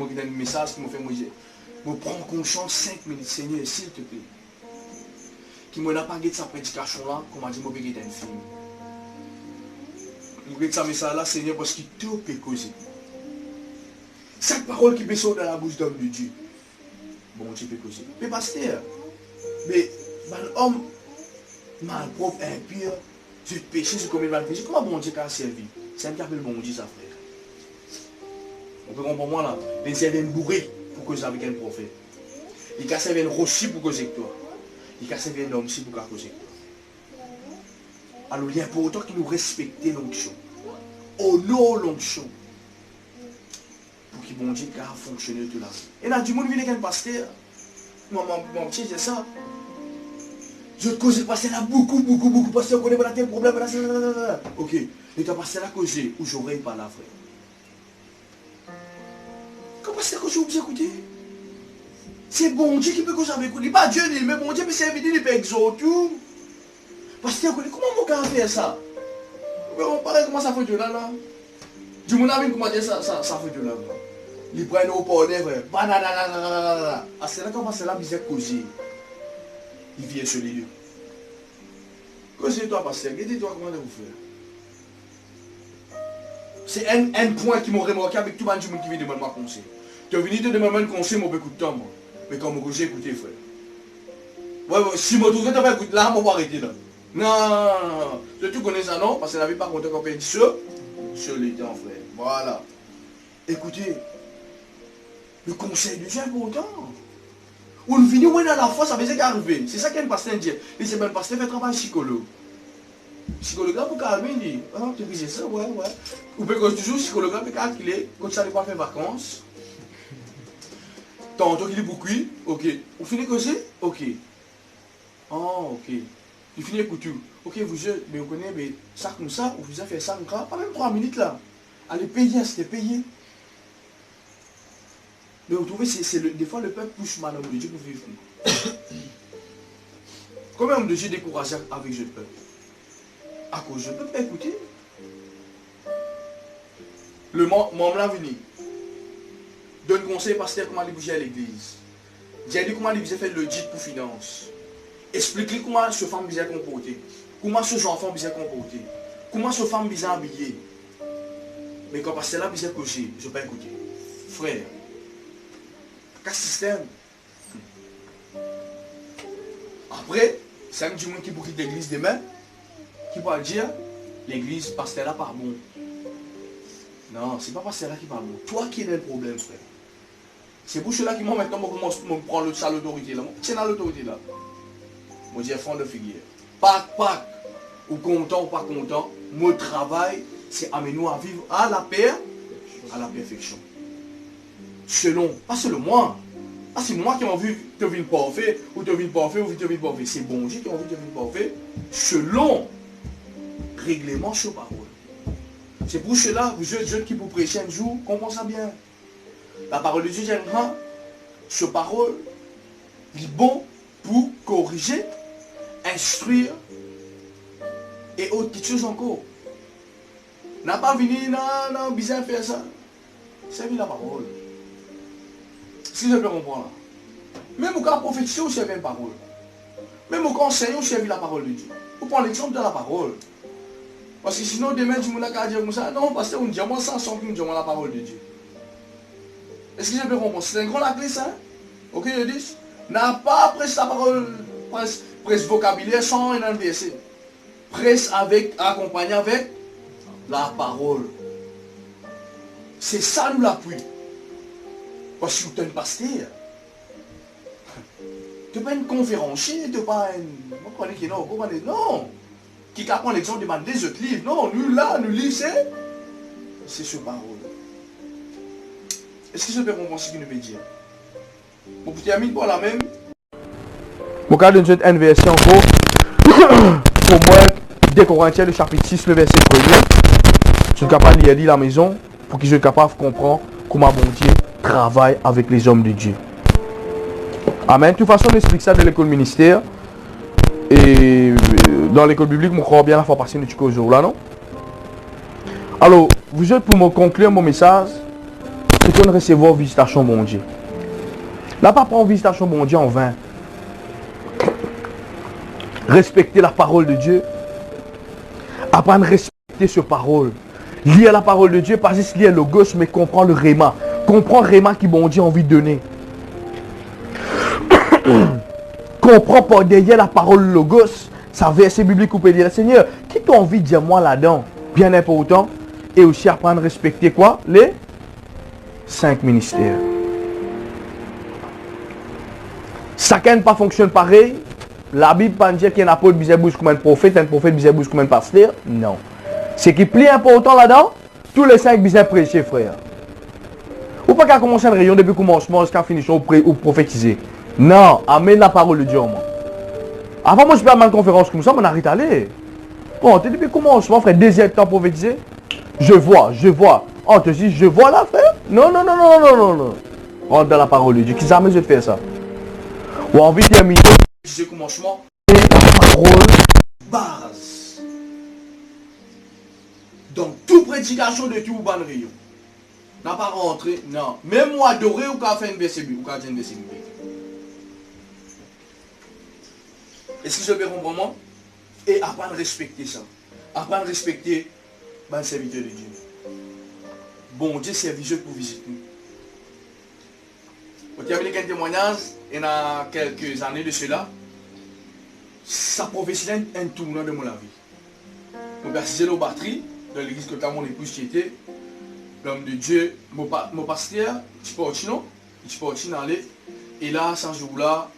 donné un message, qu'il m'a fait, je prends conscience 5 minutes, Seigneur, s'il te plaît. Qui m'a pas guetté sa prédication là, comme m'a dit, je vais guetter un film. Je guette sa message là, Seigneur, parce qu'il tout peut causer. Cette parole qui peut sortir dans la bouche d'homme de Dieu. Bon Dieu peut causer. Mais pasteur, mais l'homme malpropre, impur, je péché, je commets le mal péché. Comment bon Dieu a servi? C'est un qui appelle bon Dieu sa frère. On peut comprendre moi là. Il servait une bourrée pour causer avec un prophète. Il a servi une roche pour causer avec toi. Il a servi un homme aussi pour causer avec toi. Alors il est important qu'il nous respecte l'onction. Honore l'onction. Pour que bon Dieu ait fonctionné tout là. Et là, du monde vient avec un pasteur. Mon petit, c'est ça. Je te cause, passer là beaucoup, parce qu'on connaît pas tel problème, là. Ok. Et tu as passé là causer, où j'aurais pas là, frère. Comment c'est que je vous écouter? C'est bon Dieu qui peut causer avec vous. Il n'est pas Dieu, mais bon Dieu, mais c'est évident, il peut exhorter. Parce que comment mon gars fait ça? On parle comment ça fait de là, là. Du monde a vu comment dire ça fait de là. Il prend au pornet, frère. Ah, c'est là qu'on passe là, bizarre causer. Il vient sur les lieux. Causez-toi, pasteur. Regardez-toi comment vous faire. C'est un point qui m'a remarqué avec tout le monde qui vient demander ma conseil. Tu es venu te demander un conseil, mon beaucoup de temps, moi. Mais quand j'ai écouté, frère. Ouais, si je me trouve, tu vas écouter là, je vais arrêter là. Non. Tu connais ça, non? Parce que la vie pas compté qu'on peut dire sur les temps, frère. Voilà. Écoutez, le conseil de Dieu est important. On finit où est dans la foi, ça veut dire qu'arriver. C'est ça qu'un pasteur dit. Et c'est bien le pasteur fait travail psychologue. Psychologue pour calmer, il dit, ah, tu dis ça, ouais. Ou peut toujours psychologue pour calculer, quand ça n'est pas fait vacances. Tantôt qu'il est beaucoup, ok. Vous finissez causer, ok. Oh, ok. Il finit écouter. Ok, vous, mais vous connaissez, mais ça comme ça, vous avez fait ça, pas même 3 minutes là. Allez payer, c'était payé. Mais vous trouvez, des fois le peuple pousse mal l'homme de Dieu pour vivre. Combien d'hommes de Dieu découragés avec ce peuple? À cause je ne peux pas écouter. Le membre là venu. Donne conseil pasteur comment aller bouger à l'église. Dis-lui comment aller faire le dit pour finance. Explique-lui comment ce femme bizarre comporter. Comment ce enfant bizarre comporter. Comment ce femme bizarre habillée. Mais quand pasteur là bizarre cocher, je ne peux pas écouter. Frère. Quel système. Après, c'est un du monde qui boucle l'église demain. Qui va dire, l'église, pasteur là pas bon. Non, c'est pas pasteur là qui parle bon. Toi qui es le problème, frère. C'est pour cela qui m'ont maintenant prend l'autorité là. C'est dans l'autorité là. Moi je dis fond de figure. Pas, ou content ou pas content. Mon travail, c'est amener nous à vivre à la paix, à la perfection. Selon, pas selon moi. Ah, c'est moi qui ai envie de te venir parfait, ou te venir parfait, ou te venir parfait. C'est bon Dieu qui a envie de te venir parfait. Selon règlement sur parole. C'est pour cela, vous êtes jeunes qui vous prêchez un jour, comprenez ça bien. La parole de Dieu viendra, sur parole, est bon pour corriger, instruire et autre petites choses encore. N'a pas venu, non, bizarre faire ça. C'est la parole. Si je peux comprendre. Même au cas prophétique, vous servez une parole. Même au conseil, vous servez la parole de Dieu. Vous prenez l'exemple de la parole. Parce que sinon, demain, tu m'as dire comme ça. Non, parce que on dit moi ça sans que nous disons la parole de Dieu. Est-ce que je peux comprendre? C'est un grand la clé, ça? Ok, je dis. N'a pas presse la parole, presse vocabulaire sans un verset. Presse avec, accompagné avec la parole. C'est ça nous l'appui. Parce que tu es un pasteur. Tu n'es pas une conférencier, tu n'es pas un... Non. Qui apprend l'exemple de des autres livres. Non, nous là, nous lisons, c'est ce parole. Est-ce que je peux comprendre ce qu'il nous veut dire? Bon, pour terminer par la même. Mon cas de nous une verset encore. Pour moi, dès Corinthiens, le chapitre 6, le verset 1er. Je suis capable de lire la maison pour que je sois capable de comprendre comment bon Dieu travaille avec les hommes de Dieu. Amen. De toute façon, on explique ça dans l'école ministère. Et dans l'école biblique, on croit bien la fois passée, nous tu causes là, non? Alors, vous êtes pour me conclure mon message, c'est qu'on recevoir visitation bon Dieu. Là, pas prendre visitation bon Dieu en vain. Respecter la parole de Dieu. Apprendre à respecter cette parole. Lire la parole de Dieu, pas juste lire le gauche, mais comprendre le réma. Comprendre le réma qui bon Dieu a envie de donner. Comprends par derrière la parole logos, ça verset biblique où peut dire Seigneur, qui t'a envie de dire moi là-dedans? Bien important. Et aussi apprendre à respecter quoi? Les 5 ministères. Chacun ne pas fonctionne pareil. La Bible ne dit qu'il y a un apôtre bizarre bouge comme un prophète bizarre bouge comme un pasteur. Non. Ce qui est plus important là-dedans, tous les 5 bizarres prêcher, frère. Ou pas qu'à commencer une réunion depuis le commencement jusqu'à la finition ou prophétiser. Non, amène la parole de Dieu en moi. Avant, moi, je vais à ma conférence comme ça, on arrête d'aller. Bon, tu dis, mais comment, frère, désir temps prophétisé? Je vois. On te dit, je vois là, frère. Non. Rentre dans la parole de Dieu. Qui s'amuse de faire ça? Ou envie de terminer. Je commencement. La parole. Base. Donc, toute prédication de tout ban rayon. N'a pas rentré, non. Même moi adoré ou qu'a fait une verset ou qu'a dit une verset. Est-ce que je peux comprendre? Et apprendre à respecter ça. Apprendre à respecter le serviteur de Dieu. Bon Dieu, serviteur pour visiter nous. On termine un témoignage, il y a quelques années de cela. Ça prophétisait un tournant de mon vie. On persistait aux batteries, dans l'église que mon épouse qui était, l'homme de Dieu, mon pasteur, je suis parti non, je suis parti dans les. Et là, ce jour-là,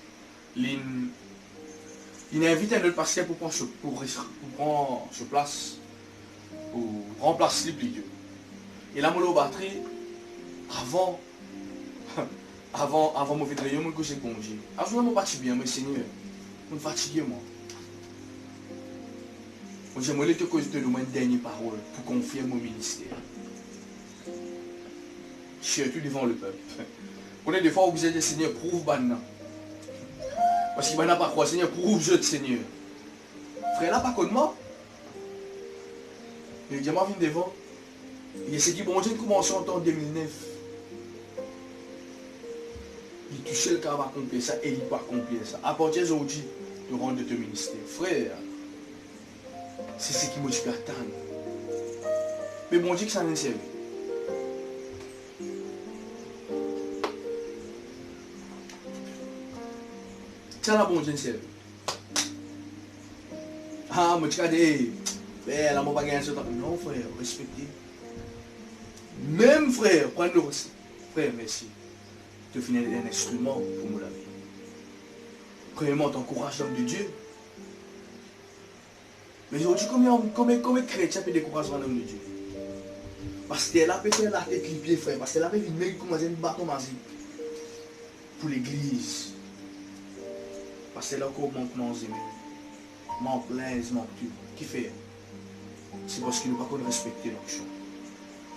il invite un autre pasteur pour prendre sur place, pour remplacer les Dieu. Et là, mon batterie, avant mon vétérinaire, je me suis bon Dieu. Avant, je ne suis pas bien, mais Seigneur, je suis fatigué, moi. J'aimerais te donner une dernière parole pour confier mon ministère. Surtout devant le peuple. On est des fois obligé de dire, Seigneur, prouve maintenant. Parce qu'il n'a pas croire, Seigneur, prouve je Seigneur. Frère, là, pas contre moi. Le diamant vient devant. Il y a ce qui bon Dieu commencé en 2009. Il touchait le cas à accomplir ça et il va accomplir ça. À partir d'aujourd'hui, de rendre de ton ministère. Frère, c'est ce qui motive à attendre. Mais bon Dieu que ça n'a servi. Ça n'a bon Dieu servi. Ah, moi tu as dit, là, je ne vais pas gagner ce temps. Non, frère, respectez. Même frère, prends le aussi. Frère, merci. Tu finis un instrument pour nous la vie. Premièrement, t'encourages l'homme de Dieu. Mais aujourd'hui, combien de chrétiens peut décourager l'homme de Dieu? Parce qu'elle a peut-être la tête clipier, frère. Parce qu'elle a fait une main qui commence à une bâton magique pour l'église. Parce qu'elle a encore mon plan, mon plaise, mon tout. Qui fait? C'est parce qu'il n'a pas respecté l'onction.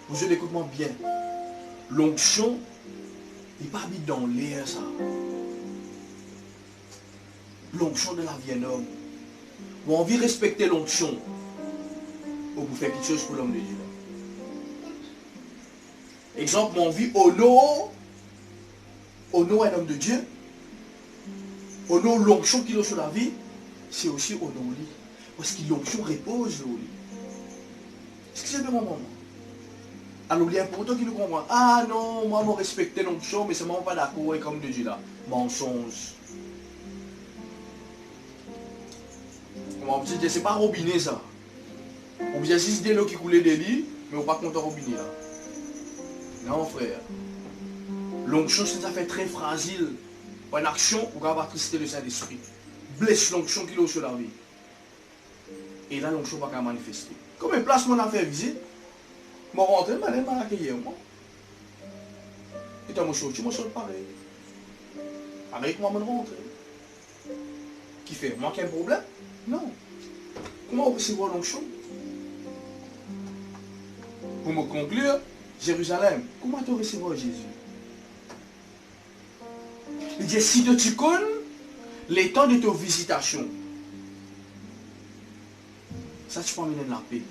Vous écoutez-moi bien. L'onction, il n'est pas mis dans l'air, ça. L'onction de la vie d'un homme. Vous avez envie de respecter l'onction. Ou vous faire quelque chose pour l'homme de Dieu. Exemple, mon vie honore un homme de Dieu. Honore l'onction qu'il a sur la vie. C'est aussi honorer lui. Parce que l'onction repose sur lui. Est-ce que c'est bien mon moment? Alors il est important qu'il nous comprenne. Ah non, moi je respecte l'onction, mais c'est moi pas d'accord avec l'homme de Dieu là. Mensonge. Comment on dit, c'est pas robinet ça. On dit juste de l'eau qui coulait des lits, mais on pas content robinet là. Non frère. L'onction c'est une affaire très fragile. Pour une action, on va attrister le Saint-Esprit. Blesse l'onction qu'il a sur la vie. Et là l'onction va pas manifester. Comme une place mon affaire visite. Je suis rentré, je suis accueilli. Et tu suis sorti pareil. Pareil que moi, je suis rentré. Qui fait? Moi qui ai un problème? Non. Comment on recevoir l'onction? Pour me conclure, Jérusalem, comment tu recevoir Jésus? Il dit, si tu connais les temps de ta visitation, ça tu peux amener la paix.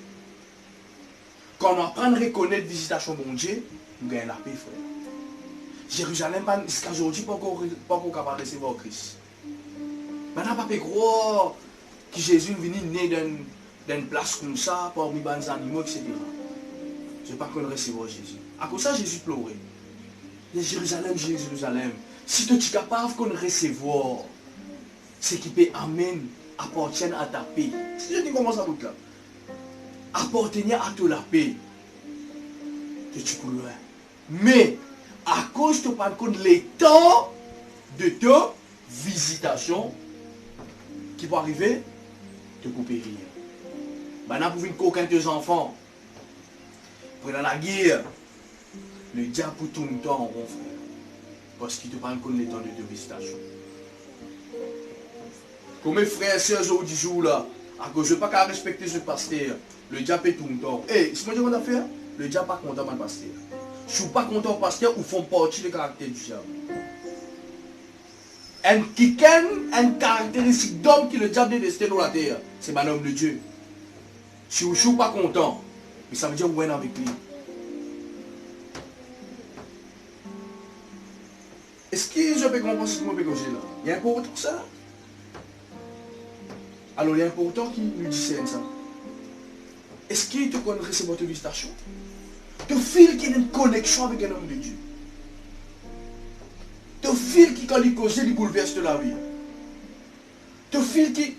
Quand on apprend à reconnaître la visitation de mon Dieu, nous gagnons la paix, frère. Jérusalem, jusqu'à aujourd'hui, pas encore capable de recevoir Christ. Maintenant, pas croire que Jésus est venu né dans une place comme ça, parmi les animaux, etc. Je ne sais pas qu'on recevoir Jésus. À cause de ça, Jésus pleurait. Il dit, Jérusalem, Jérusalem, si tu es capable de recevoir ce qui peut amener, appartient à ta paix. Si je dis comment ça boucle là. Appartenir à toute la paix que tu peux loin. Mais à cause de pas compte les temps de ta visitation qui va arriver, te couper rire. Maintenant pour venir coquin tes enfants, pendant la guerre, le diable tourne toi en rond frère. Parce qu'il te parle compte les temps de ta visitation. Comme mes frères et sœurs aujourd'hui jour là, à cause je ne veux pas qu'à respecter ce pasteur, le diable est tout le temps. Eh, c'est ce qu'on a fait? Le diable n'est pas content de pasteur. Je ne suis pas content pasteur ou font partie des caractères du diable. Un caractéristique d'homme qui le diable détesté dans la terre, c'est un homme de Dieu. Si je ne suis pas content, mais ça veut dire ouais avec lui. Est-ce que je peux comprendre ce que je peux là? Il y a un important ça? Alors il y a un important qui nous discerne ça. Est-ce qu'il te connaîtrait ces boîtes de station? Tu files qu'il y a une connexion avec un homme de Dieu. Tu files qui quand il cause, il bouleverse de la vie. Tu files qui...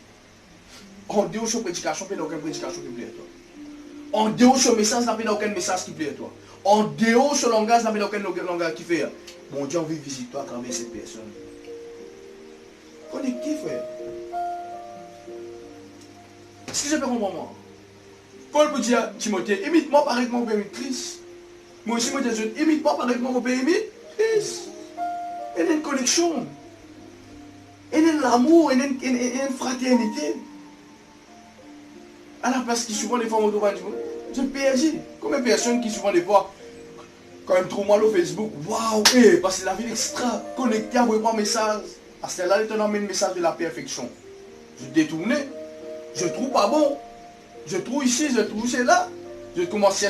En dehors de prédication, il n'y a aucune prédication qui plaît à toi. En dehors de message, il n'y a aucun message qui plaît à toi. En dehors de ce langage, il n'y a aucun langage qui fait. Mon Dieu, on veut visiter toi à travers cette personne. Connecté, frère. Est-ce que je peux comprendre moi? Paul peut dire à Timothée, imite-moi pareil que mon père imite Christ. Moi aussi, moi, je dis, imite-moi pareil que mon père imite Christ. Il y a une connexion. Il y a l'amour, il y a une fraternité. À la place qui souvent les femmes au devant du monde, je perds. Comme une personne qui souvent les voit, quand elle trouve moi le Facebook, waouh, parce que la vie extra, connectée à un message. À celle-là, elle te donne un message de la perfection. Je détourne, je trouve pas bon. Je trouve ici, je trouve cela. Je commence à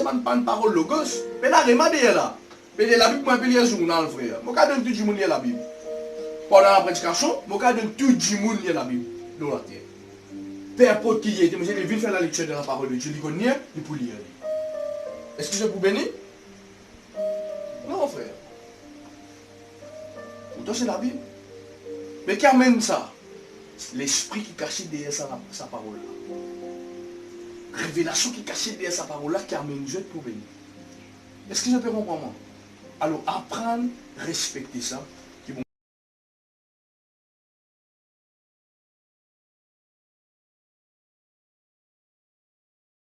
pas une parole logos. Mais là, regardez là. Mais la Bible, moi, je peux lire journal, frère. Je peux donner tout le monde lire la Bible. Pendant la prédication, je peux donner tout le monde lire la Bible. Dans la terre. Peu importe qui est, je vais faire la lecture de la parole de Dieu. Il connaît, il peut lire. Est-ce que je peux bénir? Non, frère. Pourtant, c'est la Bible. Mais qui amène ça? L'esprit qui cache derrière sa parole-là. Révélation qui cache derrière sa parole-là qui amène Dieu pour bénir. Est-ce que je peux comprendre? Alors, apprendre, respecter ça.